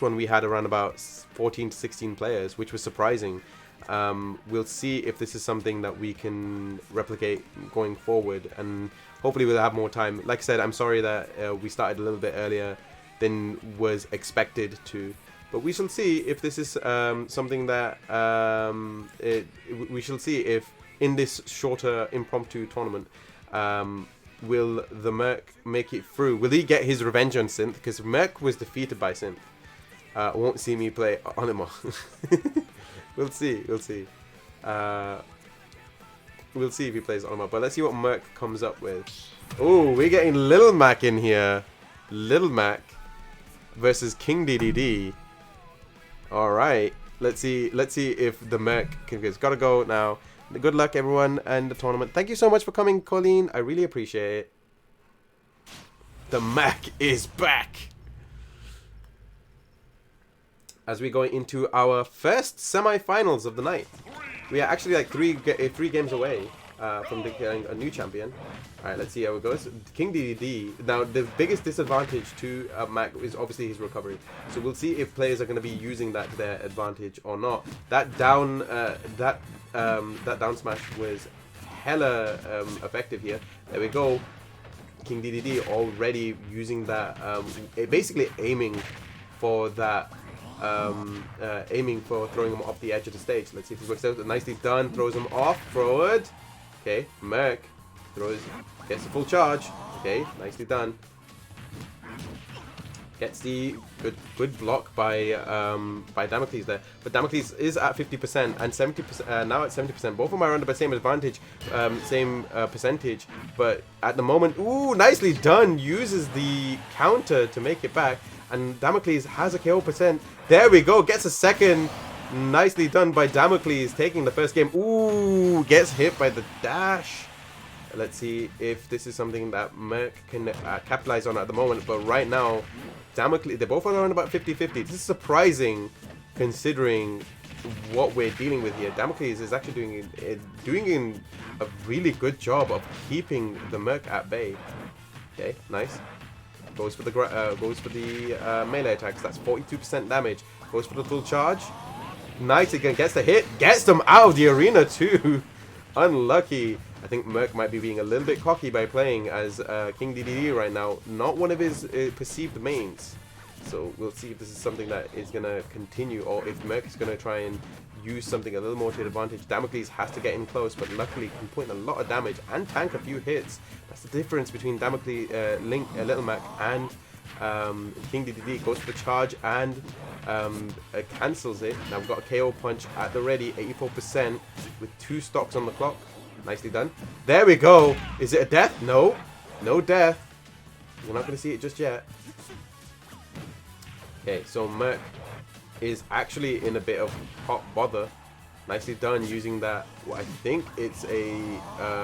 one we had around about 14 to 16 players, which was surprising. We'll see if this is something that we can replicate going forward, and hopefully we'll have more time. Like I said, I'm sorry that we started a little bit earlier than was expected to, but we shall see if this is something that we shall see if in this shorter impromptu tournament will the Merc make it through. Will he get his revenge on Synth? Because Merc was defeated by Synth. Won't see me play Onima. We'll see. We'll see. We'll see if he plays Onima. But let's see what Merc comes up with. Oh, we're getting Little Mac in here. Little Mac versus King DDD. All right. Let's see. Let's see if the Merc can. It's got to go now. Good luck, everyone, and the tournament. Thank you so much for coming, Colleen. I really appreciate it. The Mac is back. As we go into our first semi-finals of the night. We are actually like three games away from declaring a new champion. Alright, let's see how it goes. King DDD. Now, the biggest disadvantage to Mac is obviously his recovery. So we'll see if players are going to be using that to their advantage or not. That down smash was hella effective here. There we go. King DDD already using that, basically aiming for that. Aiming for throwing him off the edge of the stage. Let's see if this works out. Nicely done. Throws him off. Forward. Okay. Merc gets the full charge. Okay. Nicely done. Gets the good block by Damocles there. But Damocles is at 50% and 70%. Now at 70%. Both of them are under the same advantage, same percentage. But at the moment, ooh, nicely done. Uses the counter to make it back. And Damocles has a KO percent. There we go. Gets a second. Nicely done by Damocles. Taking the first game. Ooh. Gets hit by the dash. Let's see if this is something that Merc can capitalize on at the moment. But right now, Damocles, they're both around about 50-50. This is surprising considering what we're dealing with here. Damocles is actually doing a really good job of keeping the Merc at bay. Okay. Nice. Goes for the melee attacks. That's 42% damage. Goes for the full charge. Nice again. Gets the hit. Gets them out of the arena too. Unlucky. I think Merc might be being a little bit cocky by playing as King DDD right now. Not one of his perceived mains. So we'll see if this is something that is going to continue or if Merc is going to try and use something a little more to his advantage. Damocles has to get in close, but luckily can put in a lot of damage and tank a few hits. That's the difference between Damocles, Little Mac and King DDD. Goes for the charge and cancels it. Now we've got a KO punch at the ready, 84% with 2 stocks on the clock. Nicely done. There we go. Is it a death? No. No death. We're not going to see it just yet. Okay, so Merc is actually in a bit of hot bother. Nicely done using that. Well, I think it's a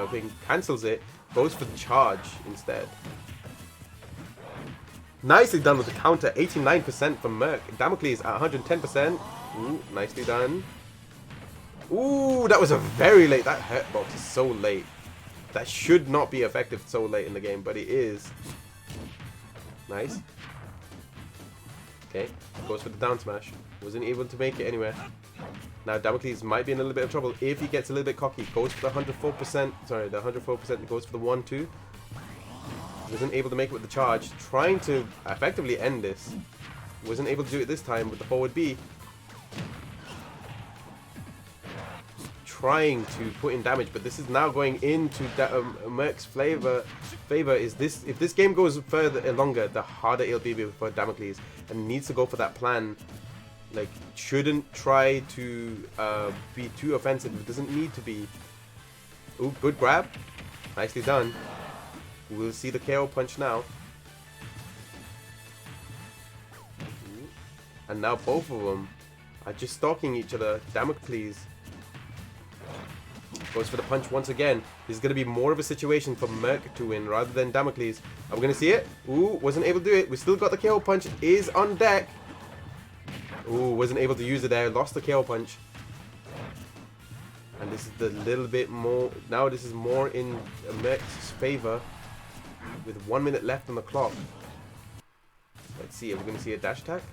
thing. Cancels it. Goes for the charge instead. Nicely done with the counter. 89% from Merc. Damocles at 110%. Ooh, nicely done. Ooh, that was a very late. That hurtbox is so late. That should not be effective so late in the game, but it is. Nice. Okay, goes for the down smash. Wasn't able to make it anywhere. Now Damocles might be in a little bit of trouble if he gets a little bit cocky. Goes for the 104%. Sorry, the 104% goes for the 1-2. Wasn't able to make it with the charge. Trying to effectively end this. Wasn't able to do it this time with the forward B. Trying to put in damage, but this is now going into Merc's favor. Is this, if this game goes further longer, the harder it'll be for Damocles, and needs to go for that plan. Like, shouldn't try to be too offensive. It doesn't need to be. Ooh, good grab, nicely done. We'll see the KO punch now. And now both of them are just stalking each other. Damocles goes for the punch once again. This is going to be more of a situation for Merc to win rather than Damocles. Are we going to see it? Ooh, wasn't able to do it. We still got the KO punch. Is on deck. Ooh, wasn't able to use it there. Lost the KO punch. And this is the little bit more. Now this is more in Merc's favor. With 1 minute left on the clock. Let's see. Are we going to see a dash attack?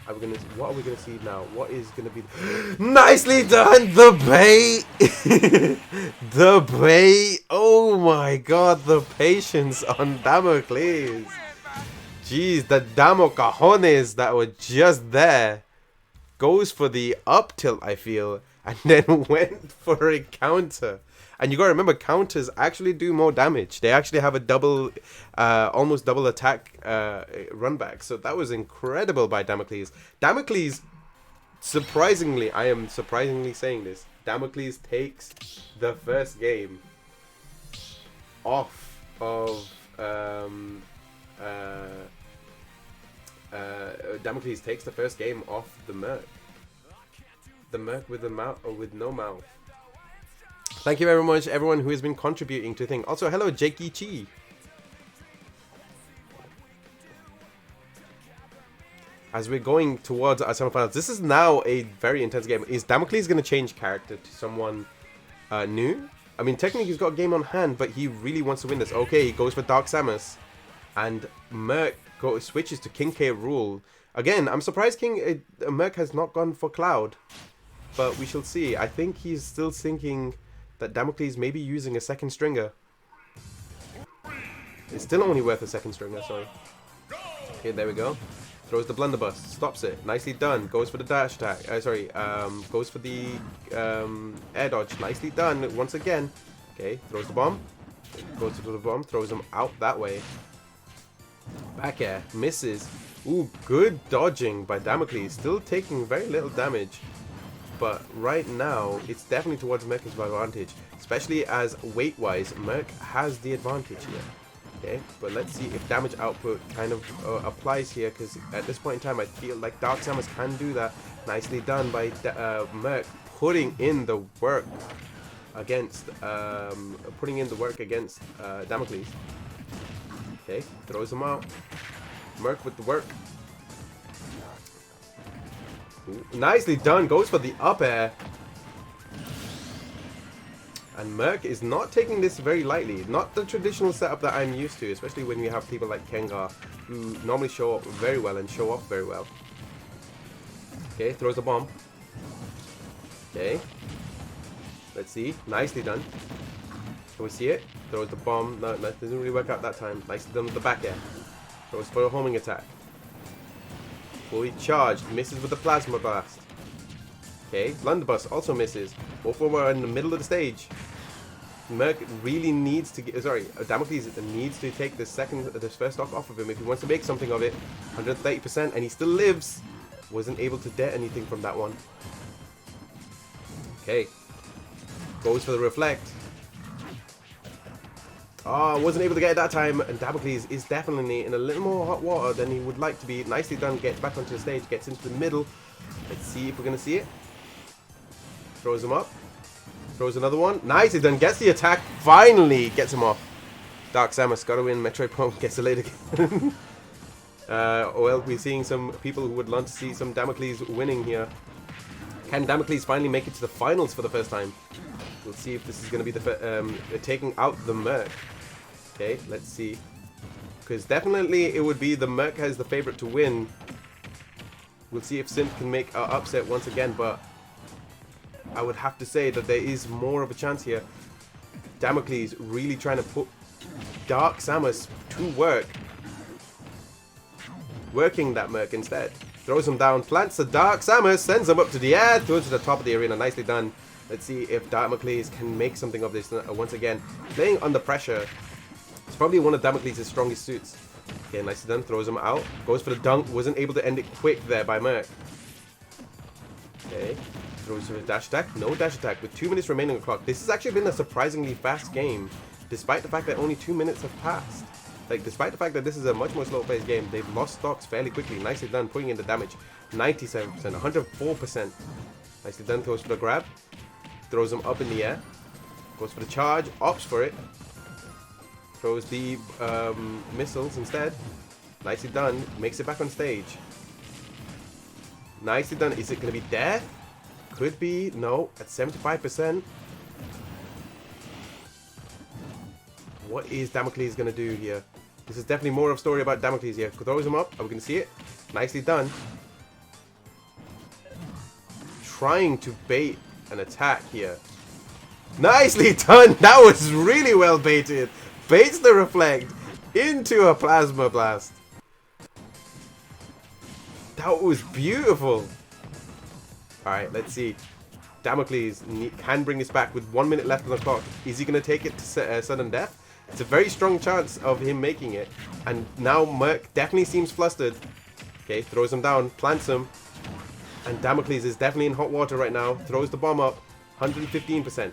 What are we gonna see now? What is gonna be? Nicely done, the bait, the bait. Oh my God, the patience on Damocles. Jeez, the Damo Cajones that were just there goes for the up tilt, I feel, and then went for a counter. And you gotta remember, counters actually do more damage. They actually have a double, almost double attack run back. So that was incredible by Damocles. Damocles, surprisingly, I am surprisingly saying this, Damocles takes the first game off of Damocles takes the first game off the Merc. The Merc with the mouth or with no mouth. Thank you very much, everyone who has been contributing to the thing. Also, hello, Jakey Chi. As we're going towards our semifinals, this is now a very intense game. Is Damocles going to change character to someone new? I mean, technically he's got a game on hand, but he really wants to win this. Okay, he goes for Dark Samus. And Merc switches to King K. Rool. Again, I'm surprised Merc has not gone for Cloud. But we shall see. I think he's still thinking that Damocles may be using a second stringer. It's still only worth a second stringer, sorry. Okay, there we go. Throws the blunderbuss, stops it. Nicely done. Goes for the dash attack. Goes for the air dodge. Nicely done once again. Okay, throws the bomb. Goes to the bomb, throws him out that way. Back air, misses. Ooh, good dodging by Damocles. Still taking very little damage. But right now, it's definitely towards Merc's advantage. Especially as weight-wise, Merc has the advantage here. Okay, but let's see if damage output kind of applies here. Because at this point in time, I feel like Dark Samus can do that. Nicely done by Merc, putting in the work against Damocles. Okay, throws him out. Merc with the work. Ooh, nicely done. Goes for the up air. And Merc is not taking this very lightly. Not the traditional setup that I'm used to, especially when you have people like Kengar, who normally show up very well and show off very well. Okay, throws a bomb. Okay. Let's see. Nicely done. Can we see it? Throws the bomb. No, that doesn't really work out that time. Nicely done with the back air. Throws for a homing attack. Fully charged. Misses with the plasma blast. Okay, blunderbuss also misses. Both of them are in the middle of the stage. Merc really needs to get. Sorry, Damocles needs to take this first stock off of him if he wants to make something of it. 130%, and he still lives. Wasn't able to get anything from that one. Okay. Goes for the reflect. Oh, wasn't able to get it that time, and Damocles is definitely in a little more hot water than he would like to be. Nicely done, gets back onto the stage, gets into the middle. Let's see if we're going to see it. Throws him up. Throws another one. Nicely done, gets the attack, finally gets him off. Dark Samus, gotta win, Metroid Prime gets it later again. Well, we're seeing some people who would love to see some Damocles winning here. Can Damocles finally make it to the finals for the first time? We'll see if this is going to be the taking out the Merc. Okay, let's see. Because definitely it would be the Merc as the favorite to win. We'll see if Synth can make an upset once again, but I would have to say that there is more of a chance here. Damocles really trying to put Dark Samus to work. Working that Merc instead. Throws him down, plants the Dark Samus, sends him up to the air, throws to the top of the arena. Nicely done. Let's see if Damocles can make something of this once again. Playing under pressure. It's probably one of Damocles' strongest suits. Okay, nicely done. Throws him out. Goes for the dunk. Wasn't able to end it quick there by Merc. Okay. Throws for a dash attack. No dash attack with 2 minutes remaining on the clock. This has actually been a surprisingly fast game. Despite the fact that only 2 minutes have passed. Like, despite the fact that this is a much more slow-paced game, they've lost stocks fairly quickly. Nicely done. Putting in the damage. 97%. 104%. Nicely done. Throws for the grab. Throws him up in the air. Goes for the charge. Opts for it. Throws the missiles instead. Nicely done. Makes it back on stage. Nicely done. Is it going to be death? Could be. No. At 75%. What is Damocles going to do here? This is definitely more of a story about Damocles here. Throws him up. Are we going to see it? Nicely done. trying to bait an attack here. Nicely done! That was really well baited. Baits the reflect into a plasma blast. That was beautiful. Alright, let's see. Damocles can bring this back with 1 minute left on the clock. Is he going to take it to sudden death? It's a very strong chance of him making it. And now Merc definitely seems flustered. Okay, throws him down, plants him. And Damocles is definitely in hot water right now. Throws the bomb up. 115%.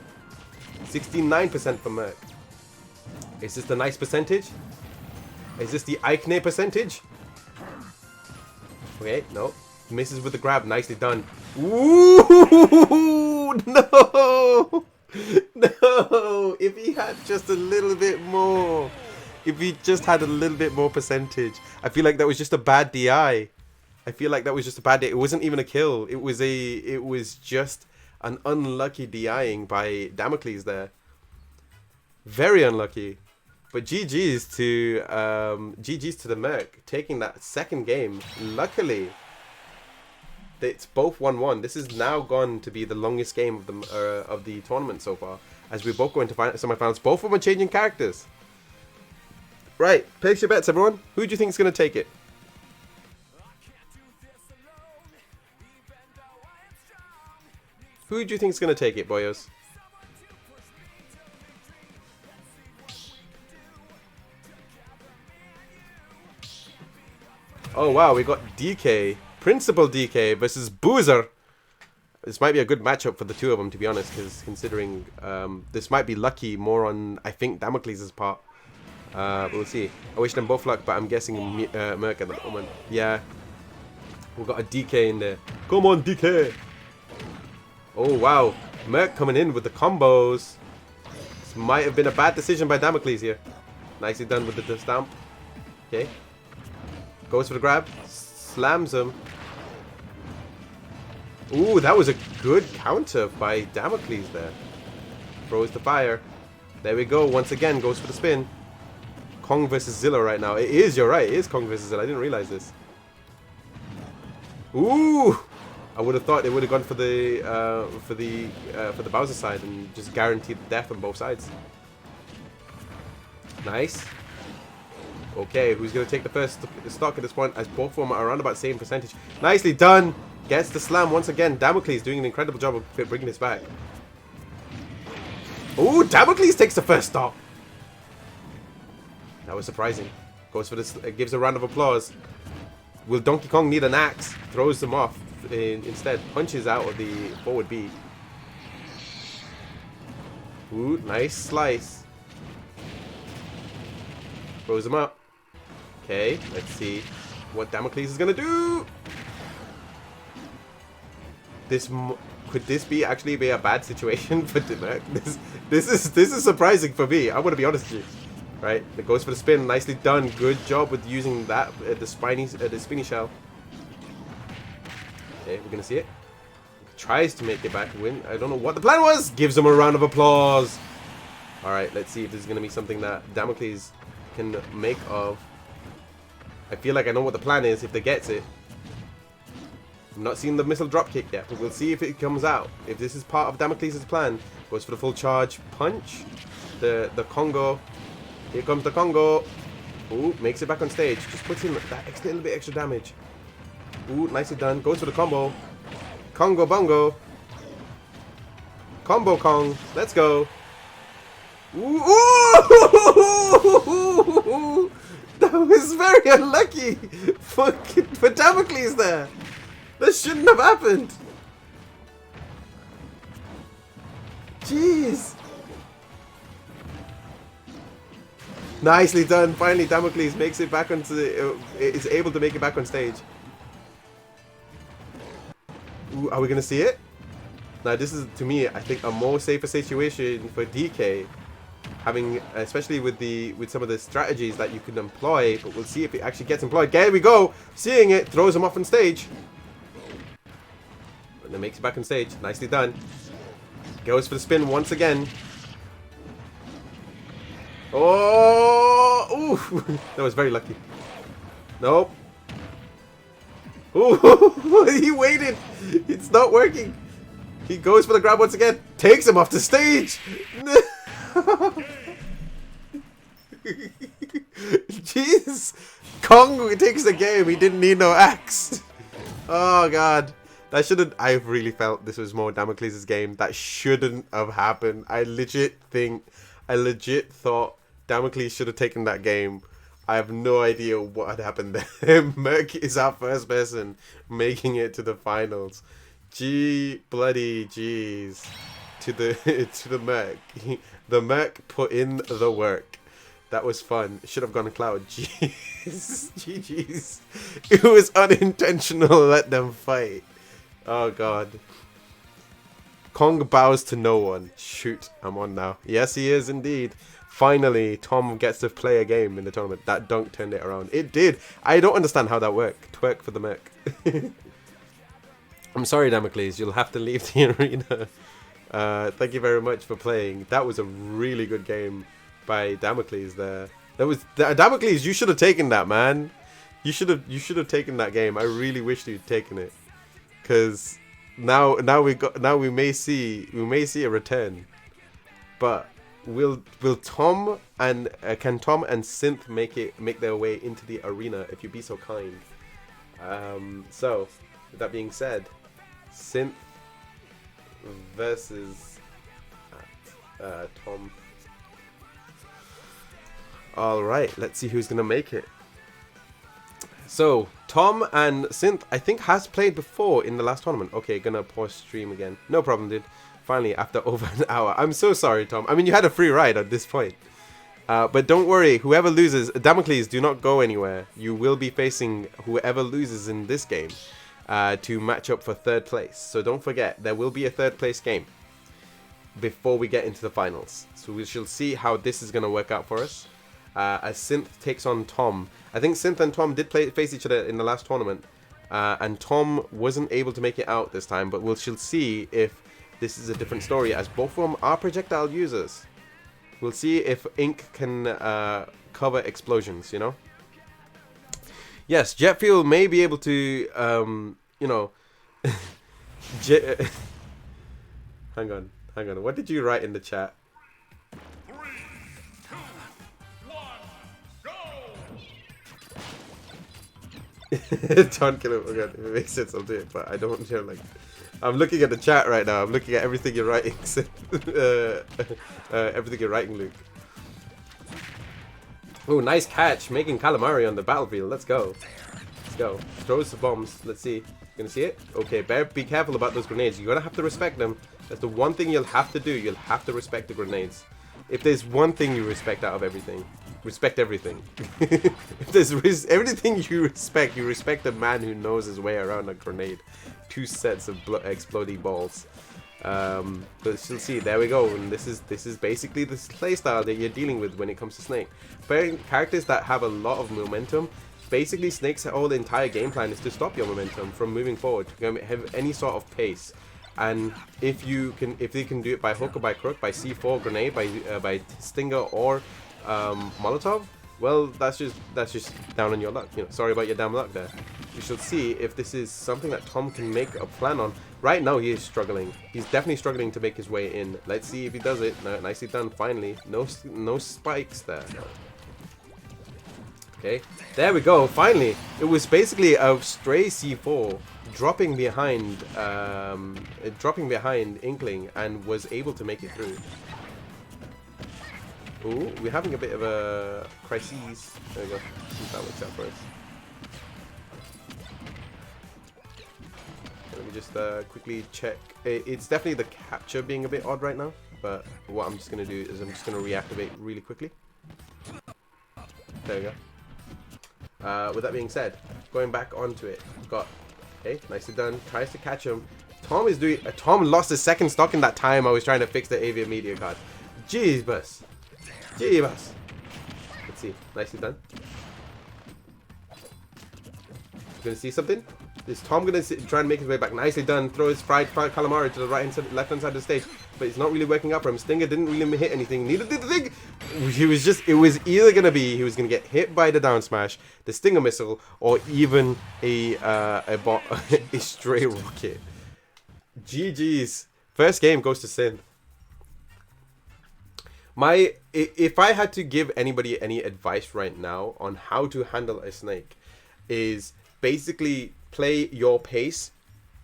69% for Merc. Is this the nice percentage? Is this the Eichner percentage? Okay, no. Misses with the grab. Nicely done. Ooh! No! No! If he had just a little bit more. If he just had a little bit more percentage. I feel like that was just a bad DI. I feel like that was just a bad DI. It wasn't even a kill. It was just an unlucky DIing by Damocles there. Very unlucky. But GG's to the Merc taking that second game. Luckily, it's both 1-1. This is now gone to be the longest game of the tournament so far, as we both go into semifinals. Both of them are changing characters. Right, place your bets, everyone. Who do you think is going to take it? Who do you think is going to take it, boyos? Oh wow, we got DK, Principal DK versus Boozer. This might be a good matchup for the two of them, to be honest, because considering this might be lucky more on, I think, Damocles' part. But we'll see. I wish them both luck, but I'm guessing Merc at the moment. Yeah, we've got a DK in there. Come on, DK! Oh wow, Merc coming in with the combos. This might have been a bad decision by Damocles here. Nicely done with the stamp. Okay. Goes for the grab. Slams him. Ooh, that was a good counter by Damocles there. Throws the fire. There we go. Once again, goes for the spin. Kong versus Zilla right now. It is, you're right. It is Kong versus Zilla. I didn't realize this. Ooh! I would have thought they would have gone for the Bowser side and just guaranteed death on both sides. Nice. Okay, who's going to take the first stock at this point, as both of them are around about the same percentage. Nicely done. Gets the slam once again. Damocles doing an incredible job of bringing this back. Ooh, Damocles takes the first stop. That was surprising. Goes for this, gives a round of applause. Will Donkey Kong need an axe? Throws them off instead. Punches out of the forward B. Ooh, nice slice. Throws him up. Okay, let's see what Damocles is gonna do. Could this actually be a bad situation for Merc? This is surprising for me. I'm gonna be honest with you. Right, it goes for the spin. Nicely done. Good job with using that the spinny shell. Okay, we're gonna see it. Tries to make it back and win. I don't know what the plan was. Gives him a round of applause. All right, let's see if this is gonna be something that Damocles can make of. I feel like I know what the plan is if they gets it. I'm not seeing the missile drop kick yet, but we'll see if it comes out. If this is part of Damocles' plan. Goes for the full charge punch. The Congo. Here comes the Congo. Ooh, makes it back on stage. Just puts in that little bit extra damage. Ooh, nicely done. Goes for the combo. Congo bongo. Combo Kong. Let's go. Ooh, ooh! That was very unlucky for Damocles there. That shouldn't have happened. Jeez. Nicely done. Finally, Damocles makes it back onto is able to make it back on stage. Ooh, are we gonna see it? Now, this is, to me, I think, a more safer situation for DK. Having, especially with some of the strategies that you can employ, but we'll see if it actually gets employed. There we go, seeing it, throws him off on stage, and then makes it back on stage. Nicely done. Goes for the spin once again. Oh, ooh, that was very lucky. Nope. Ooh, he waited. It's not working. He goes for the grab once again. Takes him off the stage. Jeez. Kong takes the game. He didn't need no axe. Oh, God. That shouldn't... I really felt this was more Damocles' game. That shouldn't have happened. I legit thought Damocles should have taken that game. I have no idea what had happened there. Merc is our first person making it to the finals. Bloody jeez. To the Merc. The Merc put in the work. That was fun. Should have gone to Cloud. Jeez. GG's. It was unintentional. Let them fight. Oh, God. Kong bows to no one. Shoot, I'm on now. Yes, he is indeed. Finally, Tom gets to play a game in the tournament. That dunk turned it around. It did. I don't understand how that worked. Twerk for the Merc. I'm sorry, Damocles. You'll have to leave the arena. Thank you very much for playing. That was a really good game by Damocles there. Damocles, you should have taken that, man. You should have taken that game. I really wish you'd taken it. Because now we may see a return, but will Tom and can Tom and Synth make their way into the arena, if you be so kind? So with that being said, Synth versus Tom. All right, let's see who's gonna make it. So, Tom and Synth, I think, has played before in the last tournament. Okay, gonna pause stream again. No problem, dude. Finally, after over an hour. I'm so sorry, Tom. I mean, you had a free ride at this point. But don't worry, whoever loses, Damocles, do not go anywhere. You will be facing whoever loses in this game to match up for third place. So don't forget, there will be a third place game before we get into the finals. So we shall see how this is gonna work out for us. As Synth takes on Tom. I think Synth and Tom did face each other in the last tournament, and Tom wasn't able to make it out this time, but we shall see if this is a different story, as both of them are projectile users. We'll see if Ink can cover explosions, you know? Yes, Jet Fuel may be able to, you know... Hang on. What did you write in the chat? Don't kill him again. If it makes sense, I'll do it. But I don't, you know, like, I'm looking at the chat right now. I'm looking at everything you're writing. Everything you're writing, Luke. Oh, nice catch, making calamari on the battlefield. Let's go. Let's go. Throws the bombs. Let's see. Gonna see it? Okay, be careful about those grenades. You're gonna have to respect them. That's the one thing you'll have to do. You'll have to respect the grenades. If there's one thing you respect out of everything, respect everything. If there's everything you respect a man who knows his way around a grenade. 2 sets of exploding balls. But you'll see, there we go. And this is basically the playstyle that you're dealing with when it comes to Snake. Playing characters that have a lot of momentum. Basically, Snake's whole entire game plan is to stop your momentum from moving forward, to have any sort of pace. And if they can do it by hook or by crook, by C4 grenade, by Stinger or Molotov, well, that's just down on your luck. You know, sorry about your damn luck there. We shall see if this is something that Tom can make a plan on. Right now, he is struggling. He's definitely struggling to make his way in. Let's see if he does it. No, nicely done. Finally, no spikes there. Okay, there we go. Finally, it was basically a stray C4 dropping behind Inkling and was able to make it through. Ooh, we're having a bit of a crisis. There we go. See if that works out for us. Let me just quickly check. It's definitely the capture being a bit odd right now, but what I'm just going to do is I'm just going to reactivate really quickly. There we go. With that being said, going back onto it, got, okay, nicely done, tries to catch him. Tom lost his second stock in that time I was trying to fix the Avia Media card. Jeebus. Let's see, nicely done. Gonna see something? Is Tom gonna try and make his way back? Nicely done. Throw his fried calamari to the left hand side of the stage, but it's not really working out for him. Stinger didn't really hit anything. Neither did the thing. It was either gonna be he was gonna get hit by the down smash, the Stinger missile, or even a stray rocket. GG's. First game goes to Synth. If I had to give anybody any advice right now on how to handle a snake, is basically play your pace,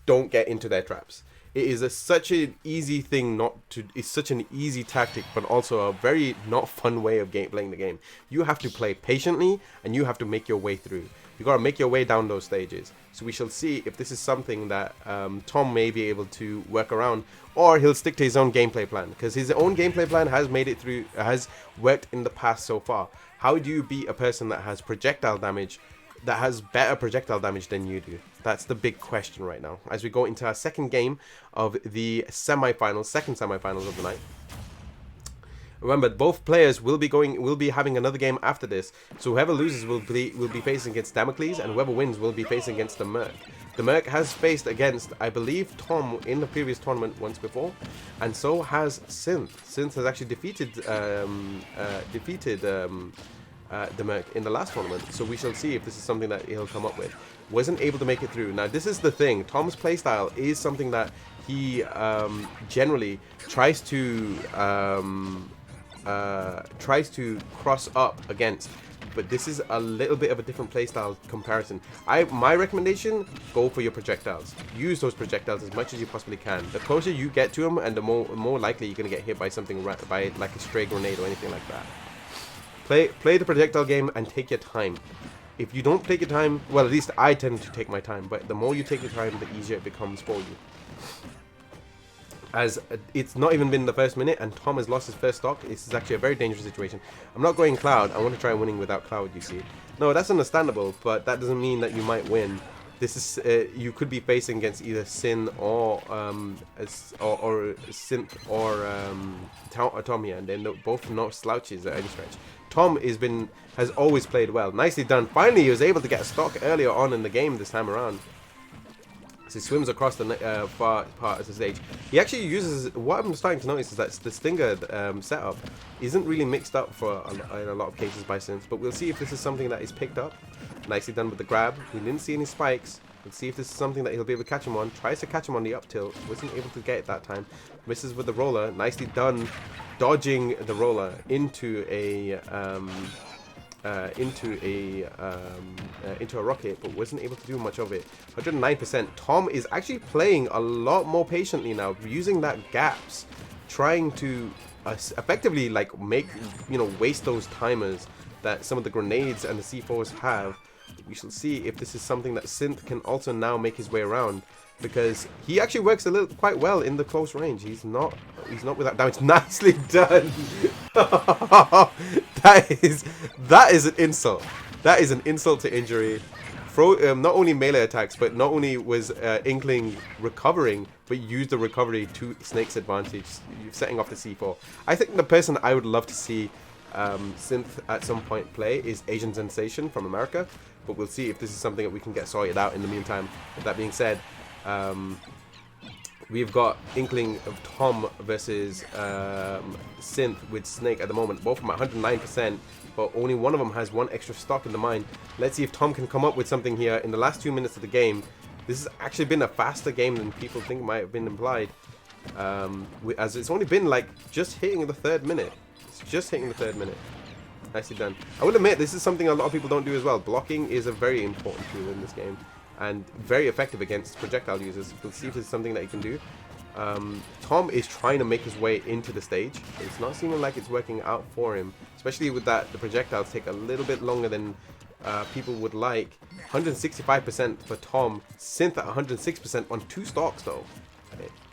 don't get into their traps. It is such an easy thing not to. It's such an easy tactic, but also a very not fun way of playing the game. You have to play patiently, and you have to make your way through. You gotta make your way down those stages. So we shall see if this is something that Tom may be able to work around, or he'll stick to his own gameplay plan, because his own gameplay plan has made it through, has worked in the past so far. How do you beat a person that has projectile damage, that has better projectile damage than you do? That's the big question right now, as we go into our second game of the semi-finals, second semi-finals of the night. Remember, both players will be having another game after this. So whoever loses will be facing against Damocles, and whoever wins will be facing against the Merc. The Merc has faced against, I believe, Tom in the previous tournament once before, and so has Synth. Synth has actually defeated the Merc in the last tournament. So we shall see if this is something that he'll come up with. Wasn't able to make it through. Now this is the thing. Tom's playstyle is something that he generally tries to cross up against, but this is a little bit of a different playstyle comparison. My recommendation: go for your projectiles. Use those projectiles as much as you possibly can. The closer you get to them, and the more likely you're gonna get hit by something, by like a stray grenade or anything like that. Play the projectile game and take your time. If you don't take your time, well, at least I tend to take my time, but the more you take your time, the easier it becomes for you. As it's not even been the first minute, and Tom has lost his first stock. This is actually a very dangerous situation. I'm not going Cloud. I want to try winning without Cloud, you see. No, that's understandable, but that doesn't mean that you might win. This is you could be facing against either Sin or Synth or Tommy, and they're both not slouches at any stretch. Tom has always played well. Nicely done. Finally, he was able to get a stock earlier on in the game this time around. So he swims across the far part of the stage. He actually uses, what I'm starting to notice is that the Stinger setup isn't really mixed up in a lot of cases by Synth, but we'll see if this is something that is picked up. Nicely done with the grab. We didn't see any spikes. Let's see if this is something that he'll be able to catch him on. Tries to catch him on the up tilt. Wasn't able to get it that time. Misses with the roller. Nicely done, dodging the roller into a rocket, but wasn't able to do much of it. 109%. Tom is actually playing a lot more patiently now, using that gaps, trying to effectively like waste those timers that some of the grenades and the C4s have. We shall see if this is something that Synth can also now make his way around, because he actually works quite well in the close range. He's not without damage. Nicely done. that is an insult. That is an insult to injury. Not only melee attacks, but not only was Inkling recovering, but used the recovery to Snake's advantage, setting off the C4. I think the person I would love to see Synth at some point play is Asian Sensation from America, but we'll see if this is something that we can get sorted out in the meantime. With that being said, we've got Inkling of Tom versus Synth with Snake at the moment. Both of them at 109%, but only one of them has one extra stock in the mine. Let's see if Tom can come up with something here in the last 2 minutes of the game. This has actually been a faster game than people think might have been implied, as it's only been like just hitting the 3rd minute. It's just hitting the 3rd minute. Nicely done. I will admit, this is something a lot of people don't do as well. Blocking is a very important tool in this game, and very effective against projectile users. We'll see if this is something that he can do. Tom is trying to make his way into the stage. It's not seeming like it's working out for him, especially with that the projectiles take a little bit longer than people would like. 165% for Tom. Synth at 106% on 2 stocks though.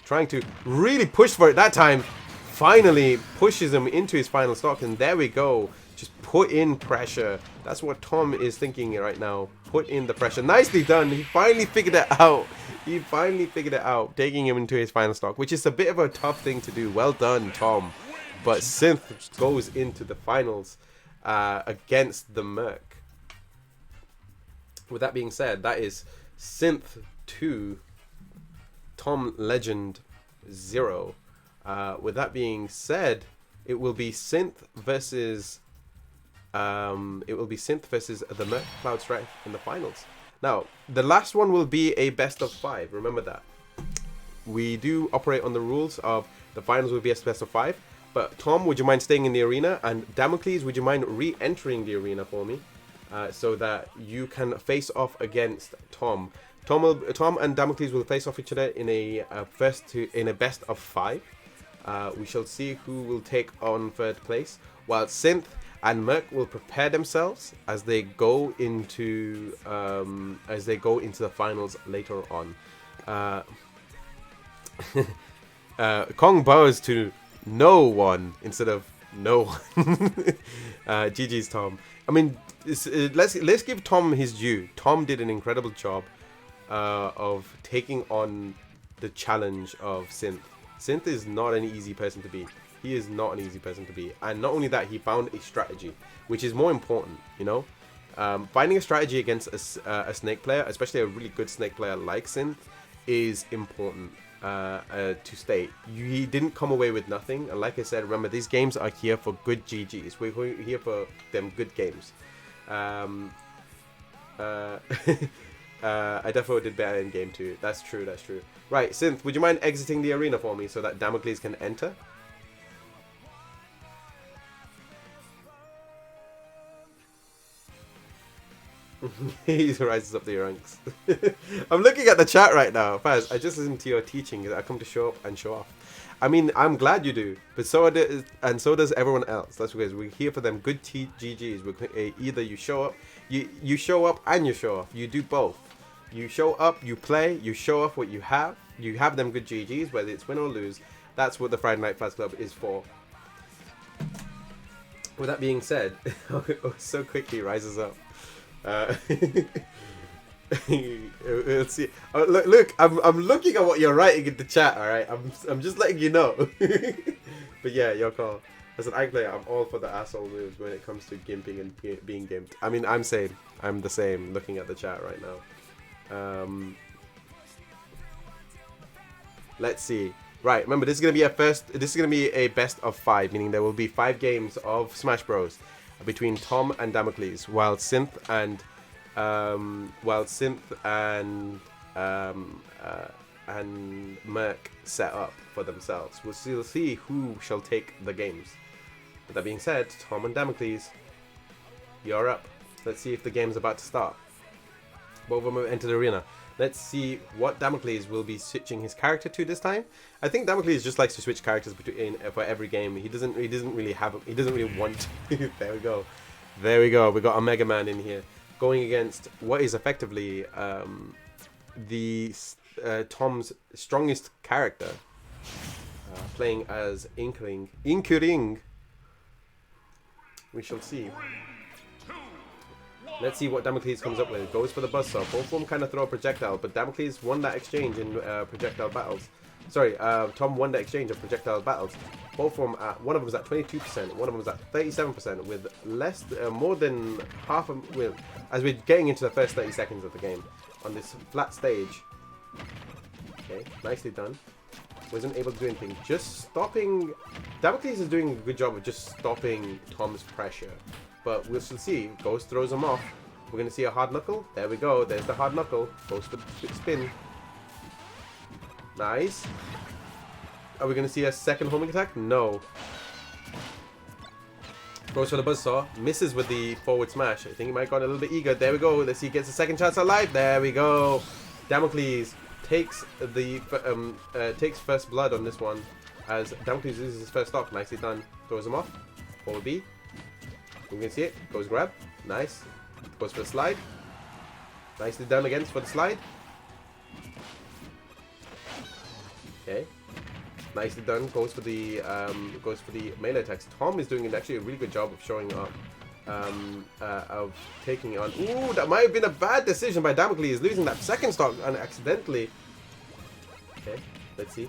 Trying to really push for it that time. Finally pushes him into his final stock, and there we go. Just put in pressure. That's what Tom is thinking right now. Put in the pressure. Nicely done. He finally figured it out. He finally figured it out, taking him into his final stock, which is a bit of a tough thing to do. Well done, Tom. But Synth goes into the finals against the Merc. With that being said, that is Synth 2, Tom Legend 0. With that being said, it will be Synth versus the Merc Cloud Strife in the finals. Now, the last one will be a best of 5. Remember that. we do operate on the rules of the finals will be a best of 5. But Tom, would you mind staying in the arena? And Damocles, would you mind re-entering the arena for me, so that you can face off against Tom? Tom and Damocles will face off each other in a best of 5. We shall see who will take on third place, while Synth and Merc will prepare themselves as they go into the finals later on. Kong bows to no one instead of no one. GG's Tom. I mean, let's give Tom his due. Tom did an incredible job of taking on the challenge of Synth. Synth is not an easy person to beat. He is not an easy person to beat. And not only that, he found a strategy, which is more important, you know? Finding a strategy against a Snake player, especially a really good Snake player like Synth, is important to state. He didn't come away with nothing. And like I said, remember, these games are here for good GGs. We're here for them good games. I definitely did better in game 2. That's true, that's true. Right, Synth, would you mind exiting the arena for me so that Damocles can enter? He rises up the ranks. I'm looking at the chat right now. Faz, I just listened to your teaching. I come to show up and show off. I mean, I'm glad you do, but so does everyone else. That's because we're here for them good GGs. Either you show up, you show up and you show off. You do both. You show up, you play, you show off what you have. You have them good GGs, whether it's win or lose. That's what the Friday Night Faz Club is for. With that being said, so quickly rises up. Let's see. Oh, look, I'm looking at what you're writing in the chat. All right, I'm just letting you know. But yeah, your call. As an ag player, I'm all for the asshole moves when it comes to gimping and being gimped. I mean, I'm the same. Looking at the chat right now. Let's see. Right, remember this is gonna be a best of 5, meaning there will be 5 games of Smash Bros between Tom and Damocles, while Synth and Merc set up for themselves. We'll see who shall take the games. With that being said, Tom and Damocles, you're up. Let's see if the game's about to start. Both of them have entered the arena. Let's see what Damocles will be switching his character to this time. I think Damocles just likes to switch characters for every game. He doesn't really want to. There we go. We got a Mega Man in here going against what is effectively Tom's strongest character, playing as Inkling. We shall see. Let's see what Damocles comes up with. Goes for the Buzzsaw. Both of them kind of throw a projectile, but Damocles won that exchange in projectile battles. Sorry, Tom won that exchange of projectile battles. Both of them one of them was at 22%, one of them was at 37%, with more than half of, as we're getting into the first 30 seconds of the game on this flat stage. Okay, nicely done. Wasn't able to do anything. Just stopping. Damocles is doing a good job of just stopping Tom's pressure. But we'll see. Ghost throws him off. We're going to see a hard knuckle. There we go. There's the hard knuckle. Goes for the spin. Nice. Are we going to see a second homing attack? No. Goes for the buzzsaw. Misses with the forward smash. I think he might have gone a little bit eager. There we go. Let's see. Gets a second chance at life. There we go. Damocles takes first blood on this one as Damocles loses his first stock. Nicely done. Throws him off. Forward B. You can see it. Goes grab. Nice. Goes for the slide. Nicely done again for the slide. Okay. Nicely done. Goes for the melee attacks. Tom is doing actually a really good job of showing up. Of taking it on. Ooh, that might have been a bad decision by Damocles, losing that second stock and accidentally. Okay. Let's see.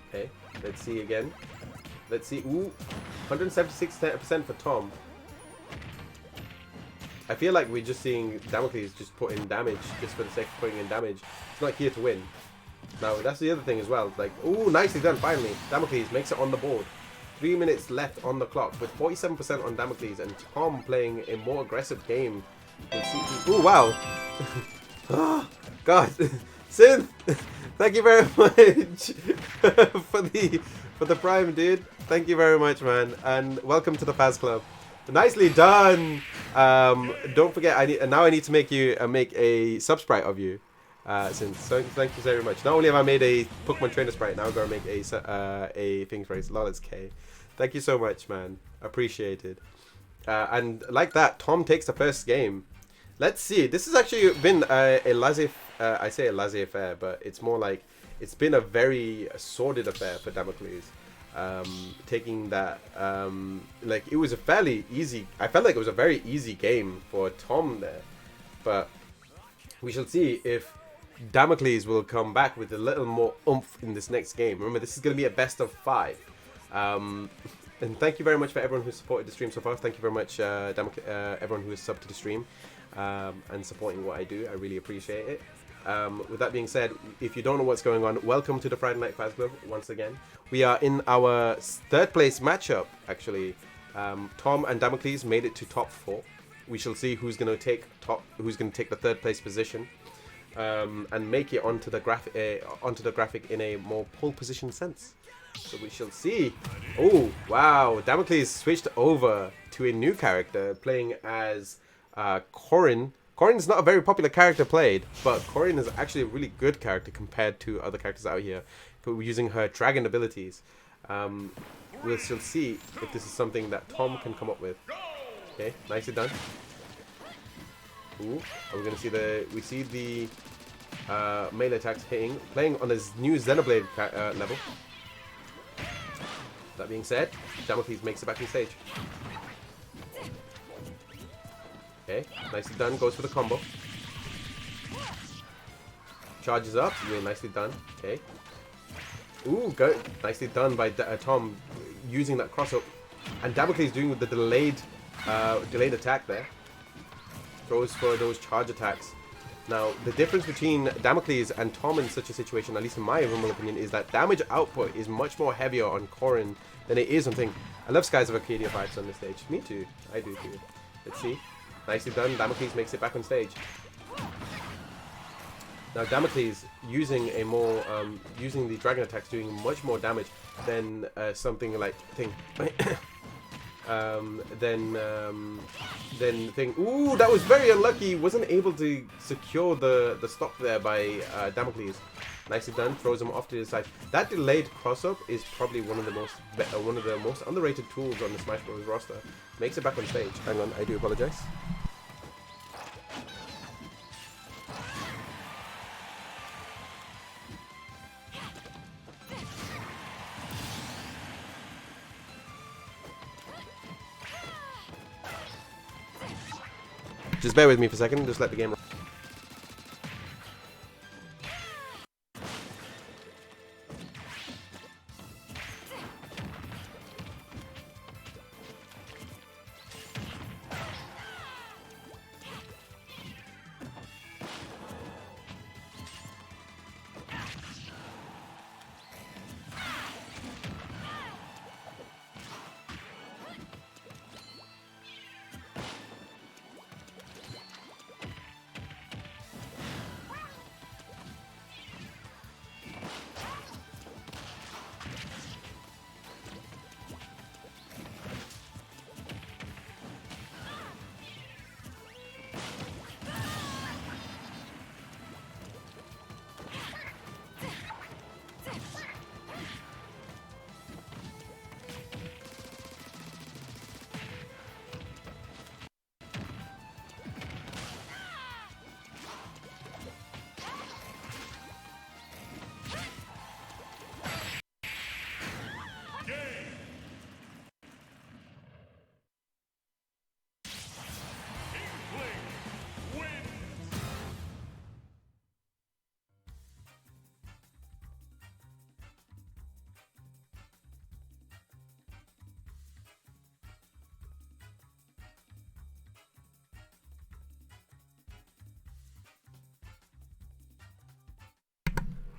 Okay. Let's see again. Let's see. Ooh, 176% for Tom. I feel like we're just seeing Damocles just put in damage just for the sake of putting in damage. It's not here to win. Now, that's the other thing as well. Like, ooh, nicely done, finally. Damocles makes it on the board. 3 minutes left on the clock with 47% on Damocles and Tom playing a more aggressive game. Ooh, wow. Oh, God. Synth, thank you very much for the prime, dude. Thank you very much, man. And welcome to the Faz Club. Nicely done. Don't forget, I need to make you make a sub sprite of you. So thank you very much. Not only have I made a Pokemon trainer sprite, now I'm gonna make a thing phrase. Lol, it's K. Thank you so much, man. Appreciated. And like that, Tom takes the first game. Let's see. This has actually been a laissez. I say a laissez affair, but it's more like it's been a very sordid affair for Damocles. Taking that, like it was a fairly easy. I felt like it was a very easy game for Tom there, but we shall see if Damocles will come back with a little more oomph in this next game. Remember, this is going to be a best of 5. And thank you very much for everyone who supported the stream so far. Thank you very much, everyone who has subbed to the stream and supporting what I do. I really appreciate it. With that being said, if you don't know what's going on, welcome to the Friday Night Faz Club once again. We are in our 3rd place matchup, actually. Tom and Damocles made it to top 4. We shall see who's going to take the 3rd place position and make it onto the graphic in a more pole position sense. So we shall see. Oh, wow. Damocles switched over to a new character, playing as Corrin. Corrin's not a very popular character played, but Corrin is actually a really good character compared to other characters out here. But we're using her dragon abilities. We'll still see if this is something that Tom can come up with. Okay, nicely done. Ooh, are we going to see we see the melee attacks hitting, playing on his new Xenoblade level. That being said, Damocles makes it back on stage. Okay, nicely done. Goes for the combo. Charges up. Really nicely done. Okay. Ooh, good. Nicely done by Tom using that cross up. And Damocles doing with the delayed attack there. Goes for those charge attacks. Now, the difference between Damocles and Tom in such a situation, at least in my humble opinion, is that damage output is much more heavier on Corrin than it is on Thing. I love Skies of Arcadia vibes on this stage. Me too. I do too. Let's see. Nicely done. Damocles makes it back on stage. Now, Damocles using a more, using the dragon attacks, doing much more damage than something like Thing. Then Thing. Ooh, that was very unlucky. Wasn't able to secure the stop there by Damocles. Nicely done. Throws him off to the side. That delayed cross up is probably one of the most underrated tools on the Smash Bros roster. Makes it back on stage. Hang on, I do apologize. Just bear with me for a second, just let the game run.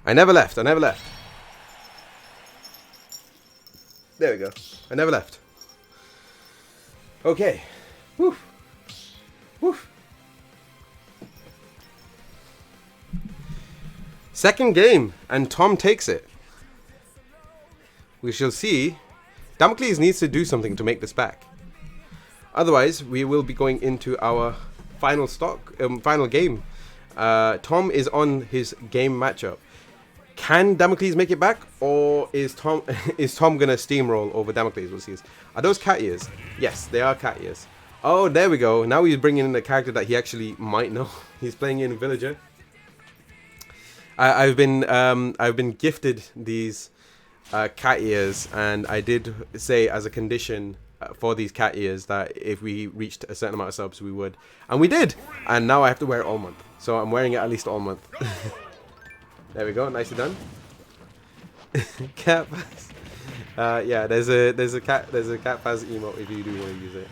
I never left. I never left. There we go. I never left. Okay. Woof. Woof. Second game, and Tom takes it. We shall see. Damocles needs to do something to make this back. Otherwise, we will be going into our final game. Tom is on his game matchup. Can Damocles make it back, or is Tom gonna steamroll over Damocles? We'll see. Are those cat ears? Yes, they are cat ears. Oh, there we go. Now he's bringing in a character that he actually might know. He's playing in Villager. I've been gifted these cat ears, and I did say as a condition for these cat ears that if we reached a certain amount of subs, we would, and we did. And now I have to wear it all month, so I'm wearing it at least all month. There we go, nicely done. Cat Faz. Yeah, there's a cat Faz emote if you do want to use it.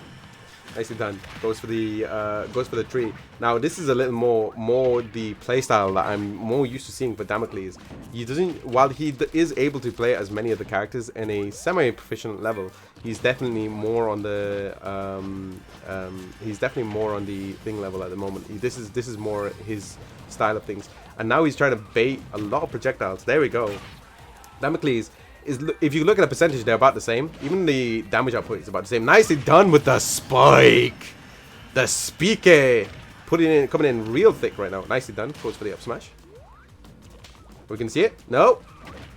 Nicely done. Goes for the tree. Now this is a little more the playstyle that I'm more used to seeing for Damocles. He doesn't, while he is able to play as many of the characters in a semi-proficient level, he's definitely more on the thing level at the moment. This is more his style of things. And now he's trying to bait a lot of projectiles. There we go. Damocles is, if you look at the percentage, they're about the same. Even the damage output is about the same. Nicely done with the spike. The spike. Coming in real thick right now. Nicely done. Goes for the up smash. We can see it. No.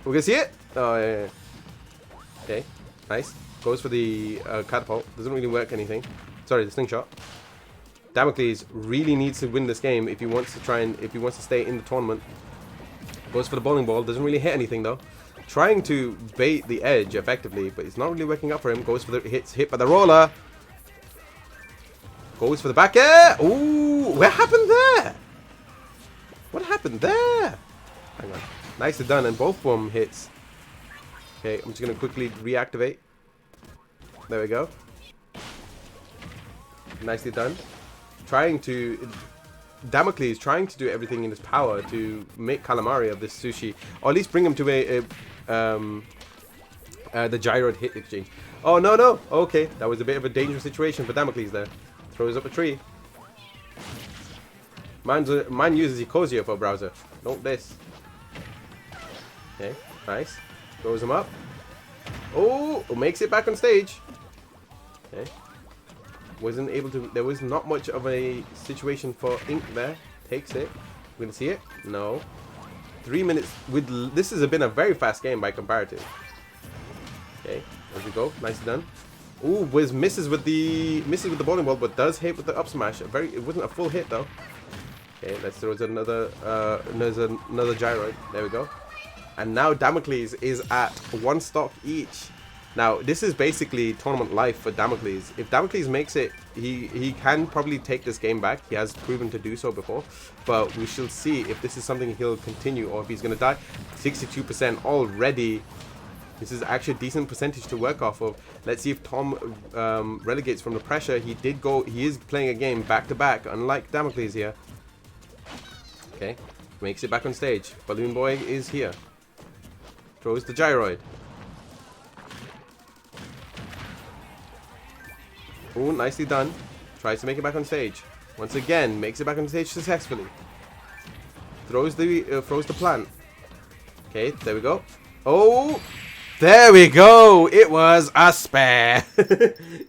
We can see it. Oh, yeah. Okay. Nice. Goes for the catapult. Doesn't really work anything. Sorry, the slingshot. Damocles really needs to win this game if he wants to stay in the tournament. Goes for the bowling ball. Doesn't really hit anything though. Trying to bait the edge effectively, but it's not really working out for him. Goes for the hit by the roller. Goes for the back air. Ooh, what happened there? What happened there? Hang on. Nicely done, and both of them hits. Okay, I'm just gonna quickly reactivate. There we go. Nicely done. Damocles trying to do everything in his power to make calamari of this sushi, or at least bring him to the gyroid hit exchange. Oh no! Okay, that was a bit of a dangerous situation for Damocles there. Throws up a tree. Man uses Ecosia for a browser. Note this. Okay, nice. Throws him up. Oh, makes it back on stage. Okay. Wasn't able to. There was not much of a situation for Ink there. Takes it. We're gonna see it. No. 3 minutes. This has been a very fast game by comparative. Okay, there we go. Nicely done. Ooh, misses with the bowling ball, but does hit with the up smash. It wasn't a full hit though. Okay, let's throw another gyroid. There we go. And now Damocles is at 1 stock each. Now, this is basically tournament life for Damocles. If Damocles makes it, he can probably take this game back. He has proven to do so before. But we shall see if this is something he'll continue or if he's going to die. 62% already. This is actually a decent percentage to work off of. Let's see if Tom relegates from the pressure. He is playing a game back-to-back, unlike Damocles here. Okay, makes it back on stage. Balloon Boy is here. Throws the gyroid. Oh, nicely done. Tries to make it back on stage. Once again, makes it back on stage successfully. Throws the plant. Okay, there we go. Oh, there we go. It was a spare.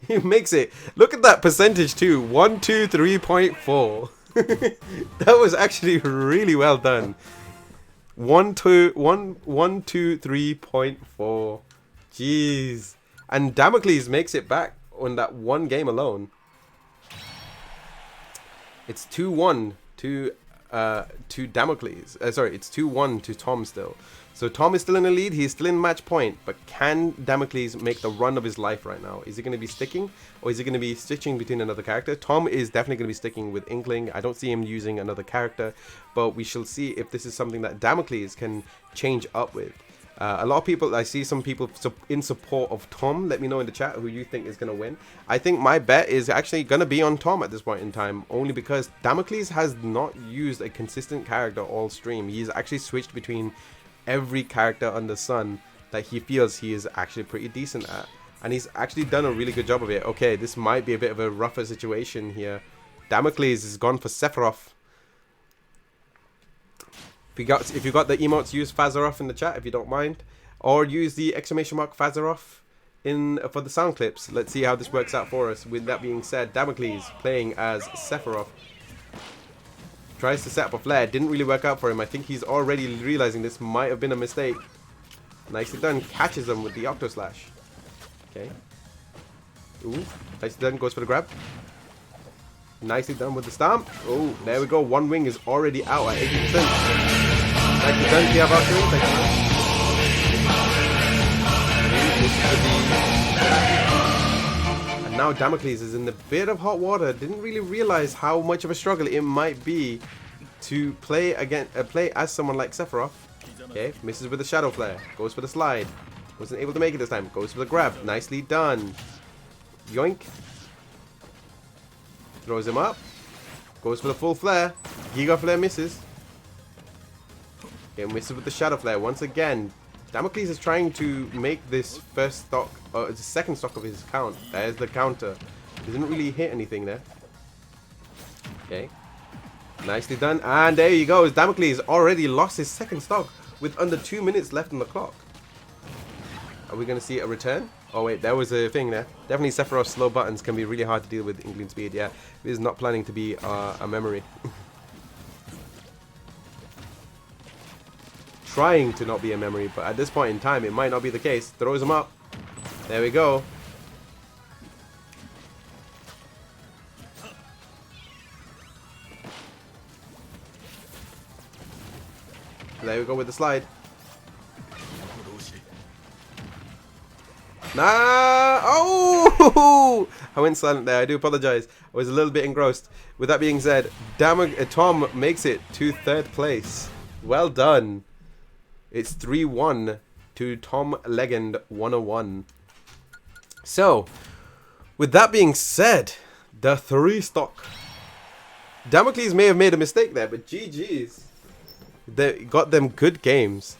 He makes it. Look at that percentage too. 123.4. That was actually really well done. 123.4. Jeez. And Damocles makes it back on that one game alone. It's 2-1 to Damocles. Sorry, it's 2-1 to Tom still. So Tom is still in the lead. He's still in match point. But can Damocles make the run of his life right now? Is he going to be sticking, or is he going to be switching between another character? Tom is definitely going to be sticking with Inkling. I don't see him using another character, but we shall see if this is something that Damocles can change up with. A lot of people, I see some people in support of Tom. Let me know in the chat who you think is going to win. I think my bet is actually going to be on Tom at this point in time, only because Damocles has not used a consistent character all stream. He's actually switched between every character under the sun that he feels he is actually pretty decent at. And he's actually done a really good job of it. Okay, this might be a bit of a rougher situation here. Damocles has gone for Sephiroth. If you got the emotes, use Fazaroff in the chat if you don't mind, or use the exclamation mark Fazaroff in for the sound clips. Let's see how this works out for us. With that being said, Damocles playing as Sephiroth tries to set up a flare. Didn't really work out for him. I think he's already realizing this might have been a mistake. Nicely done. Catches him with the Octo Slash. Okay. Ooh. Nicely done. Goes for the grab. Nicely done with the stamp. Oh, there we go. One wing is already out at 80%. Nicely done, Kia Valkyrie. Thank you. And now Damocles is in a bit of hot water. Didn't really realize how much of a struggle it might be to play as someone like Sephiroth. Okay, misses with the Shadow Flare. Goes for the slide. Wasn't able to make it this time. Goes for the grab. Nicely done. Yoink. Throws him up. Goes for the full flare. Giga Flare misses. Okay, misses with the Shadow Flare once again. Damocles is trying to make this first stock, or the second stock of his count. There's the counter. Doesn't really hit anything there. Okay. Nicely done. And there you go. Damocles already lost his second stock with under 2 minutes left on the clock. Are we going to see a return? Oh wait, there was a thing there. Definitely Sephiroth's slow buttons can be really hard to deal with Inkling speed. Yeah, this is not planning to be a memory. Trying to not be a memory, but at this point in time, it might not be the case. Throws him up. There we go. There we go with the slide. Nah! Oh! I went silent there. I do apologize. I was a little bit engrossed. With that being said, Tom makes it to 3rd place. Well done. It's 3-1 to Tom Legend 101. So, with that being said, the 3 stock. Damocles may have made a mistake there, but GG's. They got them good games.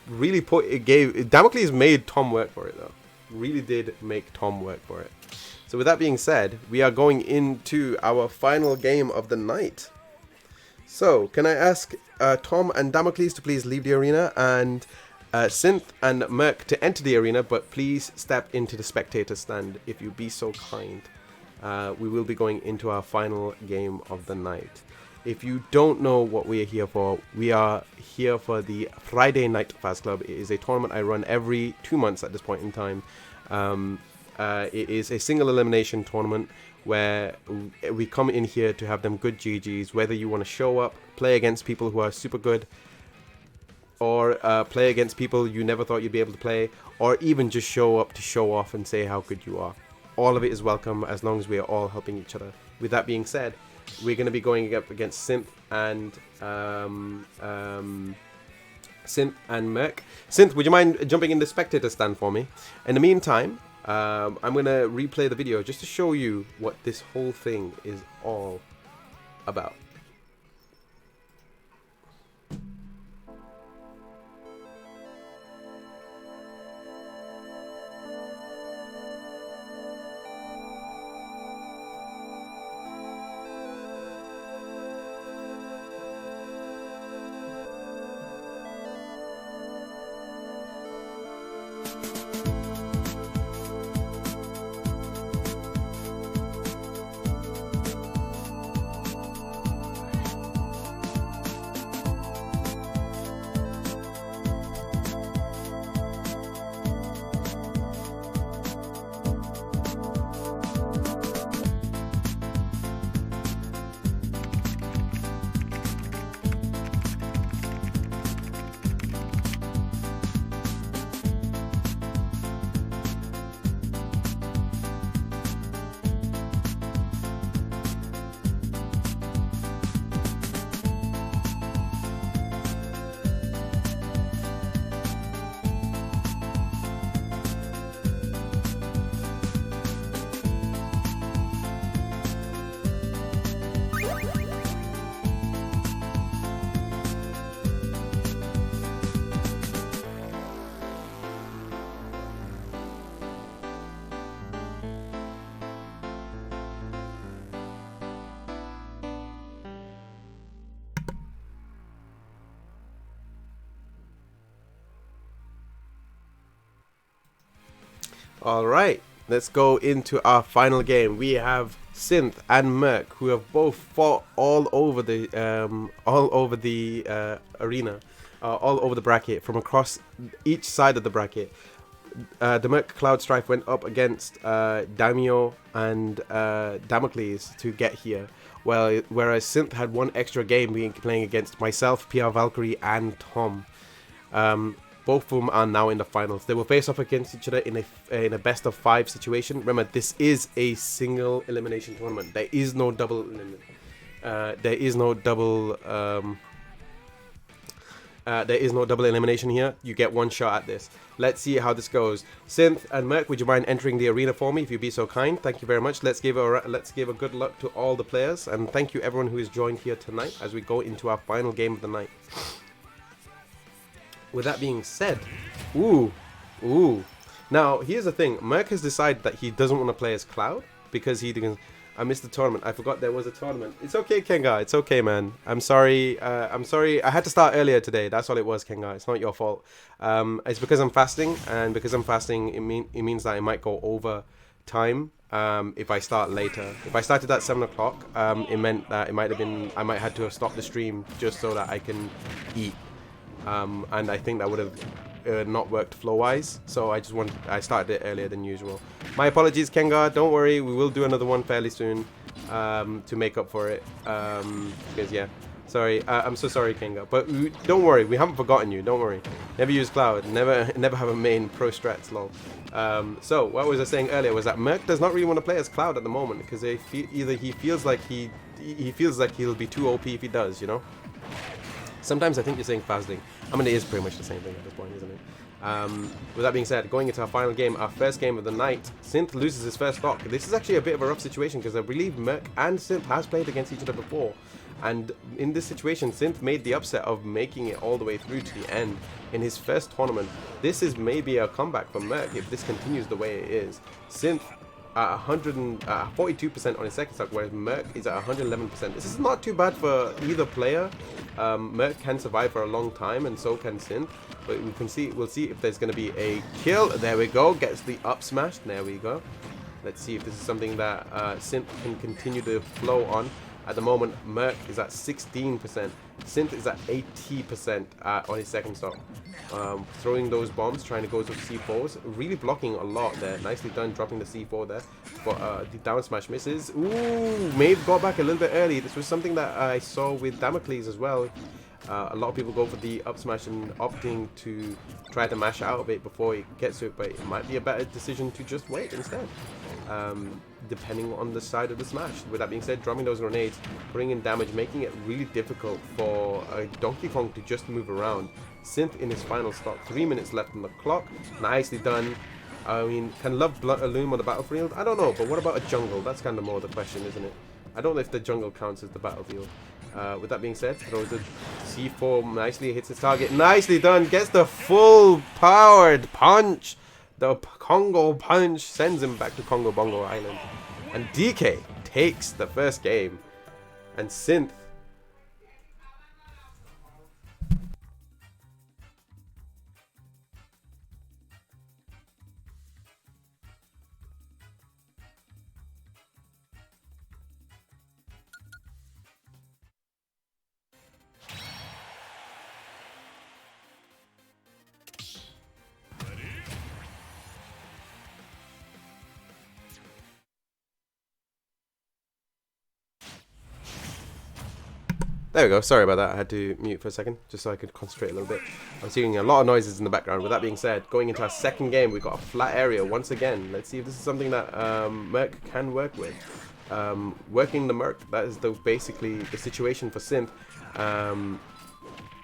Really Damocles made Tom work for it though. Really did make Tom work for it. So with that being said, we are going into our final game of the night. So can I ask Tom and Damocles to please leave the arena, and Synth and Merc to enter the arena, but please step into the spectator stand if you be so kind. We will be going into our final game of the night. If you don't know what we are here for the Friday Night Faz Club. It is a tournament I run every 2 months at this point in time. It is a single elimination tournament where we come in here to have them good GGs, whether you want to show up, play against people who are super good, or play against people you never thought you'd be able to play, or even just show up to show off and say how good you are. All of it is welcome as long as we are all helping each other. With that being said, we're going to be going up against Synth and Merc. Synth, would you mind jumping in the spectator stand for me? In the meantime, I'm going to replay the video just to show you what this whole thing is all about. All right, let's go into our final game. We have Synth and Merc, who have both fought all over the arena, all over the bracket, from across each side of the bracket. The Merc Cloud Strife went up against Daimyo and Damocles to get here. Well, whereas Synth had one extra game being playing against myself, PR Valkyrie, and Tom. Both of them are now in the finals. They will face off against each other in a best of 5 situation. Remember, this is a single elimination tournament. There is no double elimination here. You get one shot at this. Let's see how this goes. Synth and Merc, would you mind entering the arena for me if you'd be so kind? Thank you very much. Let's give a good luck to all the players, and thank you everyone who has joined here tonight as we go into our final game of the night. With that being said, ooh. Now, here's the thing. Merc has decided that he doesn't want to play as Cloud because he didn't. I missed the tournament. I forgot there was a tournament. It's okay, Kenga. It's okay, man. I'm sorry. I had to start earlier today. That's all it was, Kenga. It's not your fault. It's because I'm fasting, and because I'm fasting, it means that I might go over time. If I start later. If I started at 7 o'clock, it meant that I might have to have stopped the stream just so that I can eat. And I think that would have not worked flow-wise, so I started it earlier than usual. My apologies, Kenga. Don't worry, we will do another one fairly soon to make up for it. Because yeah, sorry, I'm so sorry, Kenga. But don't worry, we haven't forgotten you. Don't worry. Never use Cloud. Never have a main pro strats. Lol. So what was I saying earlier was that Merc does not really want to play as Cloud at the moment because either he feels like he'll be too OP if he does, you know. Sometimes I think you're saying fasting. I mean, it is pretty much the same thing at this point, isn't it? With that being said, going into our final game, our first game of the night, Synth loses his first stock. This is actually a bit of a rough situation because I believe Merc and Synth has played against each other before. And in this situation, Synth made the upset of making it all the way through to the end in his first tournament. This is maybe a comeback for Merc if this continues the way it is. Synth at 42% on his second stock, whereas Merc is at 111%. This is not too bad for either player. Merc can survive for a long time, and so can Synth. But we'll see if there's going to be a kill. There we go. Gets the up smash. There we go. Let's see if this is something that Synth can continue to flow on. At the moment, Merc is at 16%. Synth is at 80% on his second stock. Throwing those bombs, trying to go to C4s. Really blocking a lot there. Nicely done, dropping the C4 there. But the down smash misses. Ooh, Maeve got back a little bit early. This was something that I saw with Damocles as well. A lot of people go for the up smash and opting to try to mash out of it before it gets to it, but it might be a better decision to just wait instead. Depending on the side of the smash. With that being said, dropping those grenades, putting in damage, making it really difficult for Donkey Kong to just move around. Synth in his final stock, 3 minutes left on the clock. Nicely done. I mean, can Love loom on the battlefield? I don't know, but what about a jungle? That's kind of more the question, isn't it? I don't know if the jungle counts as the battlefield. With that being said, throws the C4 nicely, hits its target. Nicely done, gets the full powered punch. The Congo punch sends him back to Congo Bongo Island. And DK takes the first game. And Synth There we go. Sorry about that. I had to mute for a second just so I could concentrate a little bit. I was hearing a lot of noises in the background. With that being said, going into our second game, we've got a flat area once again. Let's see if this is something that Merc can work with. Working the Merc, that is basically the situation for Synth.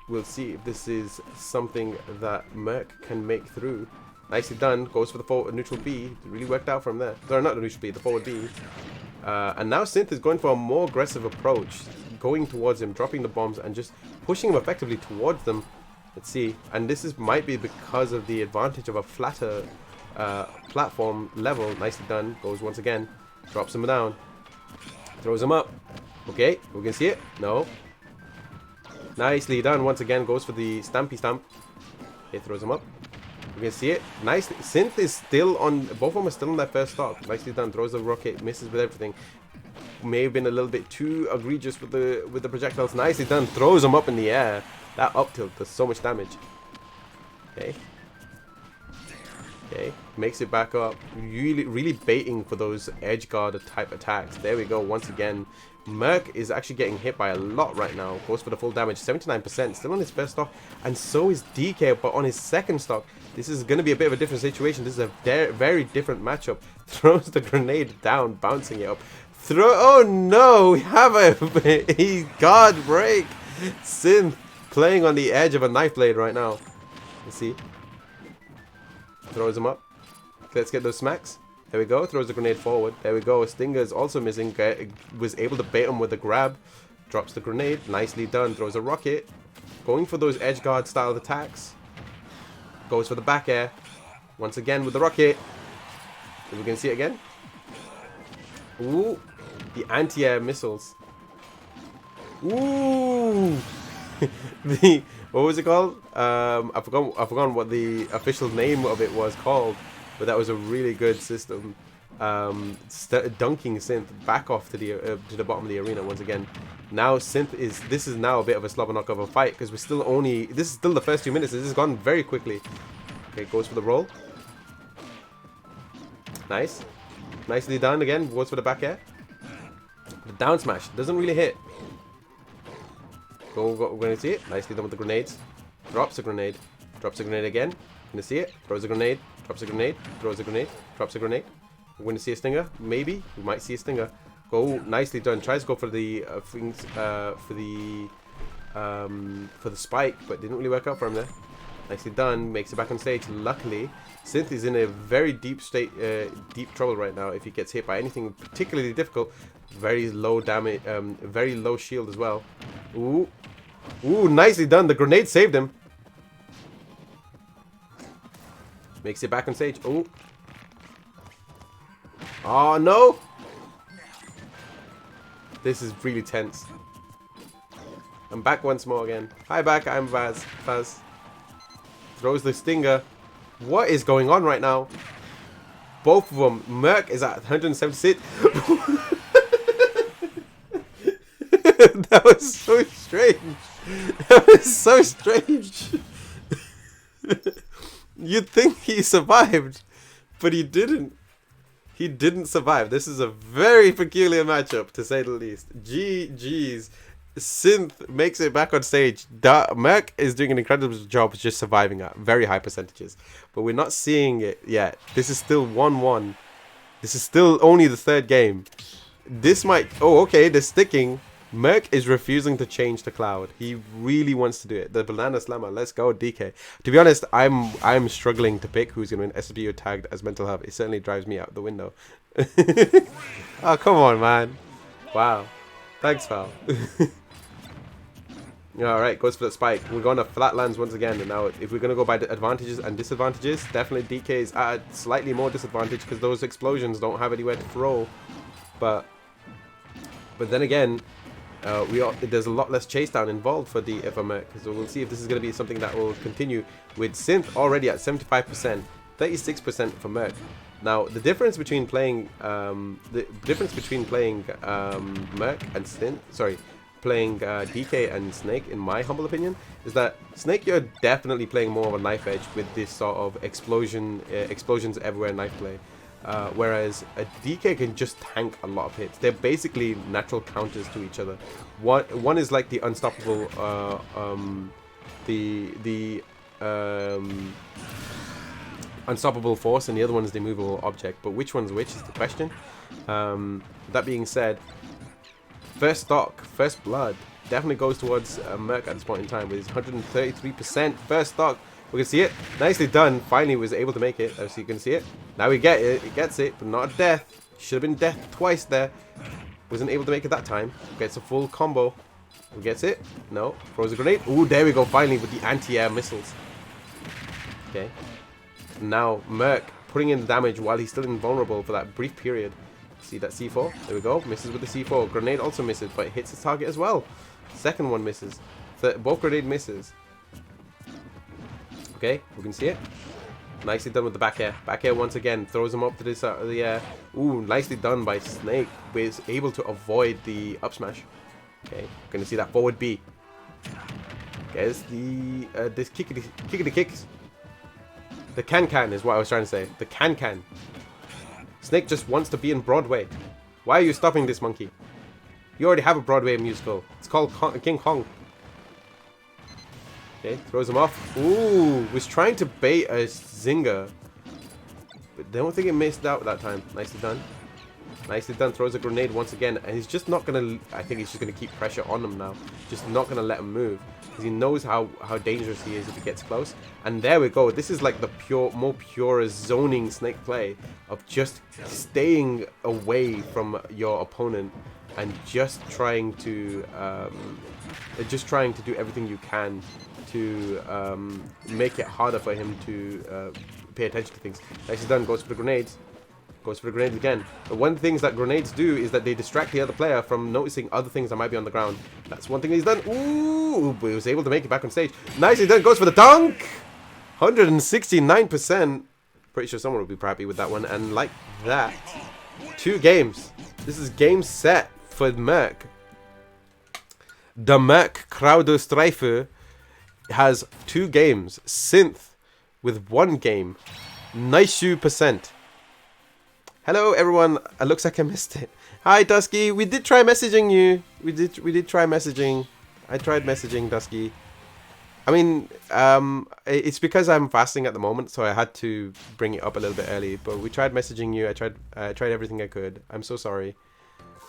We'll see if this is something that Merc can make through. Nicely done. Goes for the forward neutral B. It really worked out from there. Sorry, not the neutral B, the forward B. And now Synth is going for a more aggressive approach. Going towards him, dropping the bombs, and just pushing him effectively towards them. Let's see. And this might be because of the advantage of a flatter platform level. Nicely done. Goes once again. Drops him down. Throws him up. Okay, we can see it. No. Nicely done. Once again, goes for the Stampy Stamp. It throws him up. You can see it. Nicely. Synth is still on. Both of them are still on their first stock. Nicely done. Throws the rocket. Misses with everything. May have been a little bit too egregious with the projectiles. Nicely done. Throws them up in the air. That up tilt does so much damage. Okay. Okay. Makes it back up. Really baiting for those edge guard type attacks. There we go. Once again. Merc is actually getting hit by a lot right now. Goes for the full damage. 79%. Still on his first stock. And so is DK. But on his second stock. This is going to be a bit of a different situation. This is a very different matchup. Throws the grenade down. Bouncing it up. Oh no. We have a guard break. Synth playing on the edge of a knife blade right now. Let's see. Throws him up. Let's get those smacks. There we go. Throws the grenade forward. There we go. Stinger is also missing. Was able to bait him with a grab. Drops the grenade. Nicely done. Throws a rocket. Going for those edge guard style attacks. Goes for the back air. Once again with the rocket. If we can see it again. Ooh. The anti-air missiles. Ooh. What was it called? I forgot what the official name of it was called. But that was a really good system. Dunking Synth back off to the bottom of the arena once again. Now Synth this is now a bit of a slobber knock of a fight because we're still this is still the first 2 minutes. This has gone very quickly. Okay, goes for the roll. Nice. Nicely done again. Goes for the back air. The down smash doesn't really hit. We're going to see it. Nicely done with the grenades. Drops a grenade. Drops a grenade again. Going to see it. Throws a grenade. Drops a grenade. Throws a grenade. Drops a grenade. We're going to see a stinger. Maybe. We might see a stinger. Go. Nicely done. Tries to go for the things for the spike, but didn't really work out for him there. Nicely done. Makes it back on stage. Luckily, Synth is in a very deep trouble right now. If he gets hit by anything particularly difficult, very low damage, very low shield as well. Ooh, ooh, nicely done. The grenade saved him. Makes it back on stage. Oh, oh no! This is really tense. I'm back once more again. Hi, back. I'm Faz. Throws the stinger. What is going on right now? Both of them. Merc is at 176. That was so strange. That was so strange. You'd think he survived, but he didn't. He didn't survive. This is a very peculiar matchup, to say the least. GG's. Synth makes it back on stage. Merc is doing an incredible job just surviving at very high percentages. But we're not seeing it yet. This is still 1-1. This is still only the third game. This might... Oh, okay, they're sticking. Merc is refusing to change to Cloud. He really wants to do it. The Banana Slammer. Let's go, DK. To be honest, I'm struggling to pick who's going to win. SBO tagged as Mental Hub. It certainly drives me out the window. Oh, come on, man. Wow. Thanks, pal. Alright, goes for the spike. We're going to flatlands once again. And now, if we're going to go by the advantages and disadvantages, definitely DK is at a slightly more disadvantage because those explosions don't have anywhere to throw. But then again, there's a lot less chase down involved for Merc. So we'll see if this is going to be something that will continue with Synth already at 75%, 36% for Merc. Now, the difference between playing Merc and Synth, sorry, playing DK and Snake, in my humble opinion, is that Snake, you're definitely playing more of a knife edge with this sort of explosions everywhere knife play. Whereas a DK can just tank a lot of hits. They're basically natural counters to each other. One is like the unstoppable, unstoppable force, and the other one is the immovable object. But which one's which is the question. That being said, first stock, first blood definitely goes towards Merc at this point in time with his 133% first stock. We can see it. Nicely done. Finally was able to make it. As you can see it. Now we get it. It gets it, but not a death. Should have been death twice there. Wasn't able to make it that time. Gets a full combo. Gets it. No. Throws a grenade. Ooh, there we go. Finally with the anti-air missiles. Okay. Now Merc putting in the damage while he's still invulnerable for that brief period. See that C4? There we go. Misses with the C4. Grenade also misses, but it hits its target as well. Second one misses. Both grenade misses. Okay, we can see it. Nicely done with the back air. Back air once again. Throws him up to this out of the air. Ooh, nicely done by Snake. Was able to avoid the up smash. Okay, gonna see that forward B. There's the this kick of the kicks. The can is what I was trying to say. The can. Snake just wants to be in Broadway. Why are you stopping this monkey? You already have a Broadway musical. It's called King Kong. Okay, throws him off. Ooh, was trying to bait a zinger. But I don't think it missed out that time. Nicely done. Nicely done. Throws a grenade once again. And he's just not going to... I think he's just going to keep pressure on him now. Just not going to let him move. Because he knows how dangerous he is if he gets close. And there we go. This is like the more pure zoning Snake play. Of just staying away from your opponent. And just trying to do everything you can to make it harder for him to pay attention to things. Nicely done. Goes for the grenades. Goes for the grenades again. But one of the things that grenades do is that they distract the other player from noticing other things that might be on the ground. That's one thing he's done. Ooh, but he was able to make it back on stage. Nicely done. Goes for the dunk. 169%. Pretty sure someone will be happy with that one. And like that, 2 games. This is game set for Merc. The Merc Crowdostreife has 2 games. Synth with 1 game. 90%. Hello everyone. It looks like I missed it. Hi Dusky. We did try messaging you. We did try messaging. I tried messaging Dusky. I mean, it's because I'm fasting at the moment, so I had to bring it up a little bit early. But we tried messaging you. I tried everything I could. I'm so sorry.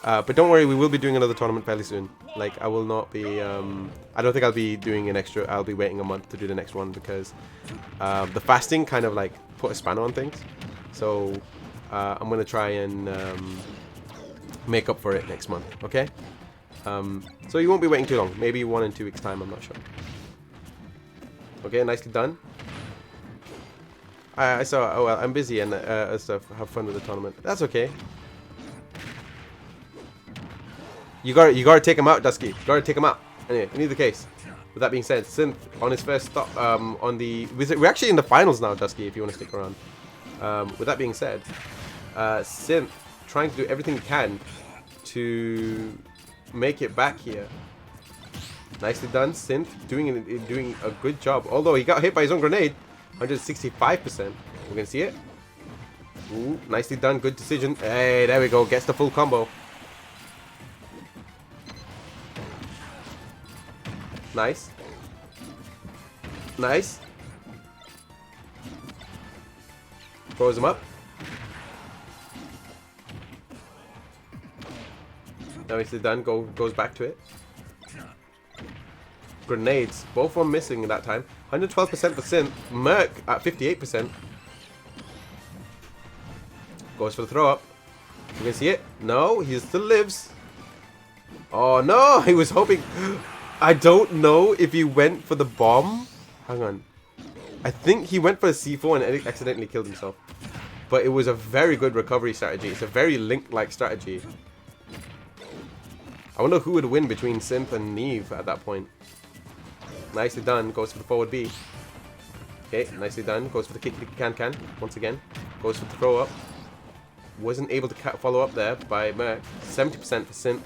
But don't worry, we will be doing another tournament fairly soon. Like, I will not be, I don't think I'll be doing an extra, I'll be waiting a month to do the next one because the fasting kind of like put a spanner on things. So I'm going to try and make up for it next month, okay? So you won't be waiting too long, maybe 1 and 2 weeks time, I'm not sure. Okay, nicely done. I saw, oh well, I'm busy and stuff, have fun with the tournament. That's okay. You gotta take him out, Dusky. You gotta take him out. Anyway, in either case, with that being said, Synth on his first stop, we're actually in the finals now, Dusky, if you want to stick around. With that being said, Synth trying to do everything he can to make it back here. Nicely done, Synth doing a good job. Although he got hit by his own grenade, 165%. We're gonna see it. Ooh, nicely done, good decision. Hey, there we go. Gets the full combo. Nice. Nice. Throws him up. Now he's done. Goes back to it. Grenades. Both were missing that time. 112% for Synth. Merc at 58%. Goes for the throw up. You can see it. No, he still lives. Oh no, he was hoping. I don't know if he went for the bomb. Hang on. I think he went for a C4 and accidentally killed himself. But it was a very good recovery strategy. It's a very Link-like strategy. I wonder who would win between Synth and Neve at that point. Nicely done. Goes for the forward B. Okay, nicely done. Goes for the kick can once again. Goes for the throw up. Wasn't able to follow up there by Merc. 70% for Synth.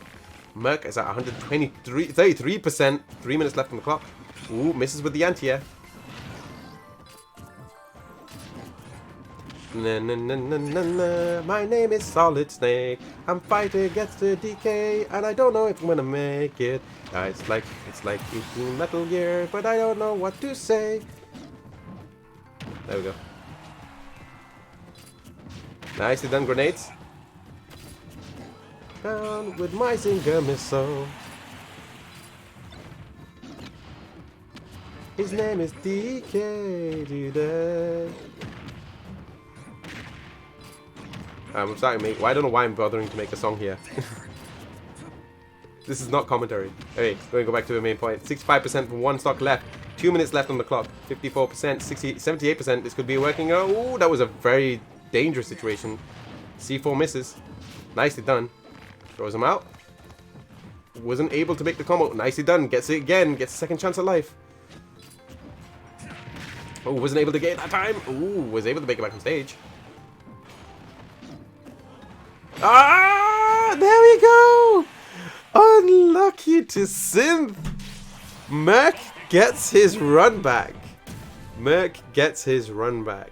Merc is at 33%. 3 minutes left on the clock. Ooh, misses with the anti-air. Na, na, na, na, na, na. My name is Solid Snake. I'm fighting against the DK, and I don't know if I'm gonna make it. It's like eating Metal Gear, but I don't know what to say. There we go. Nicely done, grenades. Down with my Zinger missile. His name is DK today. I'm sorry, mate. Well, I don't know why I'm bothering to make a song here. This is not commentary. Okay, going to go back to the main point. 65% for 1 stock left. 2 minutes left on the clock. 54%, 78%. This could be working. Oh, that was a very dangerous situation. C4 misses. Nicely done. Throws him out. Wasn't able to make the combo. Nicely done. Gets it again. Gets a second chance at life. Oh, wasn't able to get it that time. Ooh, was able to make it back on stage. Ah, there we go. Unlucky to Synth. Merc gets his run back. Merc gets his run back.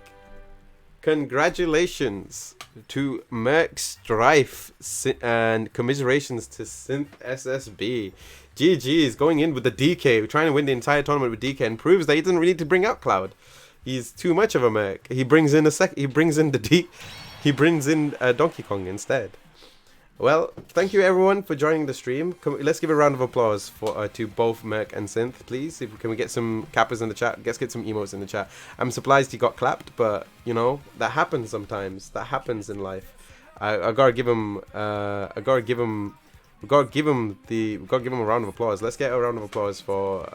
Congratulations to Merc Strife and commiserations to Synth SSB. GG's going in with the DK, trying to win the entire tournament with DK, and proves that he doesn't really need to bring out Cloud. He's too much of a Merc. He brings in Donkey Kong instead. Well, thank you everyone for joining the stream. Let's give a round of applause for to both Merc and Synth, please. Can we get some cappers in the chat? Let's get some emotes in the chat. I'm surprised he got clapped, but you know that happens sometimes. That happens in life. I gotta give him. We gotta give him a round of applause. Let's get a round of applause for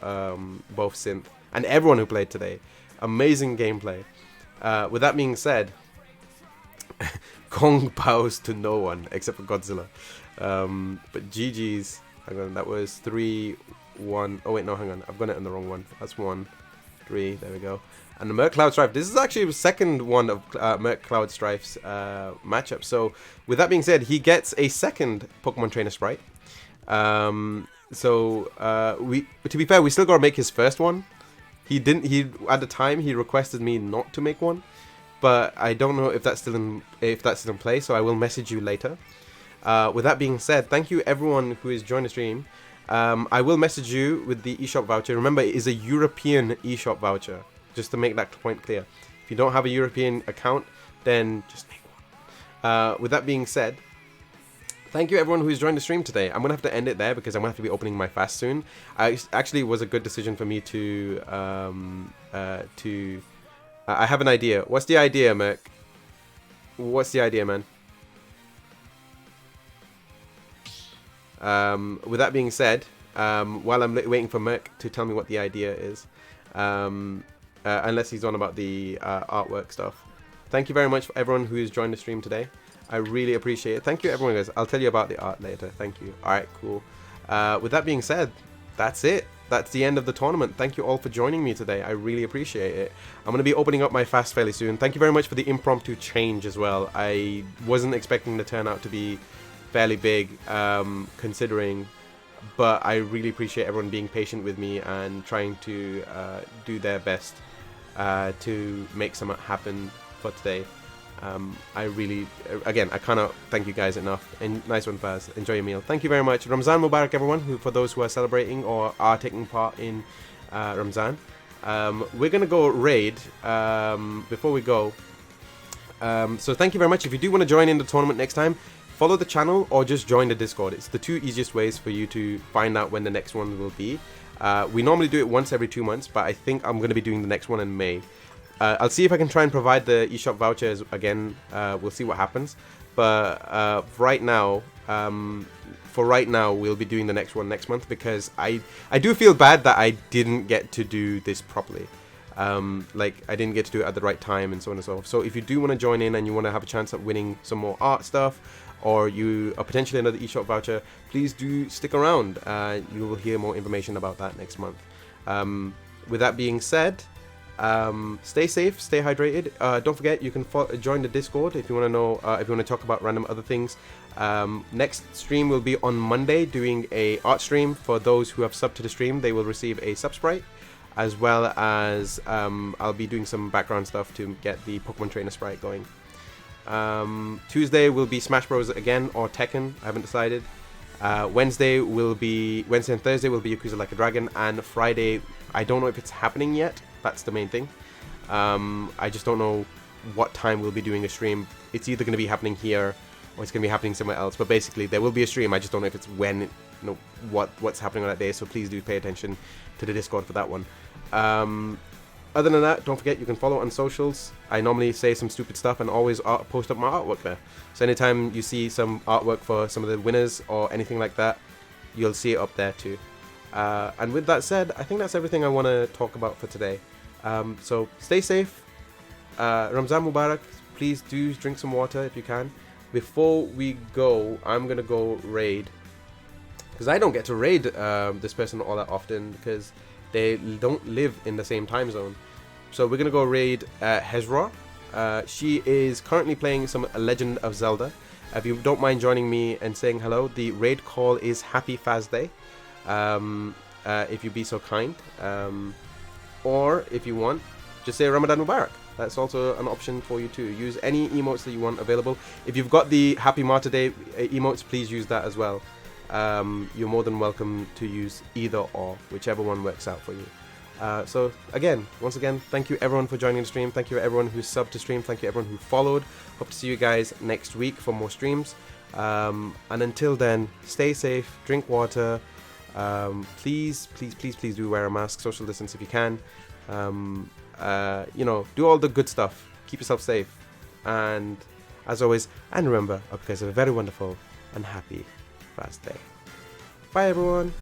both Synth and everyone who played today. Amazing gameplay. With that being said. Kong bows to no one except for Godzilla. But GG's. Hang on, that was 3-1. Oh wait, no, hang on. I've got it in the wrong one. That's 1-3. There we go. And the Merc Cloud Strife. This is actually the second one of Merc Cloud Strife's matchup. So with that being said, he gets a second Pokemon Trainer Sprite. To be fair, we still gotta make his first one. He at the time he requested me not to make one. But I don't know if that's still in play, so I will message you later. With that being said, thank you everyone who has joined the stream. I will message you with the eShop voucher. Remember, it is a European eShop voucher, just to make that point clear. If you don't have a European account, then just make one. With that being said, thank you everyone who's joined the stream today. I'm going to have to end it there because I'm going to have to be opening my fast soon. Actually, it was a good decision for me to I have an idea. What's the idea, Merc? What's the idea, man? With that being said, while I'm waiting for Merc to tell me what the idea is, unless he's on about the artwork stuff. Thank you very much for everyone who has joined the stream today. I really appreciate it. Thank you, everyone, guys. I'll tell you about the art later. Thank you. All right, cool. With that being said, that's it. That's the end of the tournament. Thank you all for joining me today. I really appreciate it. I'm going to be opening up my fast fairly soon. Thank you very much for the impromptu change as well. I wasn't expecting the turnout to be fairly big, considering, but I really appreciate everyone being patient with me and trying to do their best to make something happen for today. I really, again, I cannot thank you guys enough. And nice one, Faz. Enjoy your meal. Thank you very much. Ramzan Mubarak, everyone, for those who are celebrating or are taking part in Ramzan. We're going to go raid before we go. So thank you very much. If you do want to join in the tournament next time, follow the channel or just join the Discord. It's the two easiest ways for you to find out when the next one will be. We normally do it once every 2 months, but I think I'm going to be doing the next one in May. I'll see if I can try and provide the eShop vouchers again. We'll see what happens. But for right now, we'll be doing the next one next month because I do feel bad that I didn't get to do this properly. Like I didn't get to do it at the right time and so on and so forth. So if you do want to join in and you want to have a chance at winning some more art stuff, or you are potentially another eShop voucher, please do stick around. You will hear more information about that next month. With that being said, stay safe, stay hydrated. Don't forget you can join the Discord if you want to know, if you want to talk about random other things. Next stream will be on Monday, doing a art stream. For those who have subbed to the stream, they will receive a sub sprite, as well as I'll be doing some background stuff to get the Pokemon Trainer sprite going. Tuesday will be Smash Bros again, or Tekken, I haven't decided. Wednesday and Thursday will be Yakuza Like a Dragon, and Friday, I don't know if it's happening yet. That's the main thing. I just don't know what time we'll be doing a stream. It's either going to be happening here or it's going to be happening somewhere else. But basically, there will be a stream. I just don't know if it's when, what's happening on that day. So please do pay attention to the Discord for that one. Other than that, don't forget you can follow on socials. I normally say some stupid stuff and always post up my artwork there. So anytime you see some artwork for some of the winners or anything like that, you'll see it up there too. And with that said, I think that's everything I want to talk about for today. So stay safe. Ramzan Mubarak. Please do drink some water if you can. Before we go, I'm going to go raid. Because I don't get to raid this person all that often because they don't live in the same time zone. So we're gonna go raid Hezra. She is currently playing some Legend of Zelda. If you don't mind joining me and saying hello, the raid call is Happy Faz Day. If you be so kind. Or if you want, just say Ramadan Mubarak. That's also an option for you to use any emotes that you want available. If you've got the Happy Martyr Day emotes, please use that as well. You're more than welcome to use either or, whichever one works out for you. So again, once again, thank you everyone for joining the stream. Thank you everyone who subbed to stream. Thank you everyone who followed. Hope to see you guys next week for more streams. And until then, stay safe, drink water. Please do wear a mask, social distance if you can. You know, do all the good stuff. Keep yourself safe. And as always, and remember, I hope you guys have a very wonderful and happy Faz Day. Bye everyone.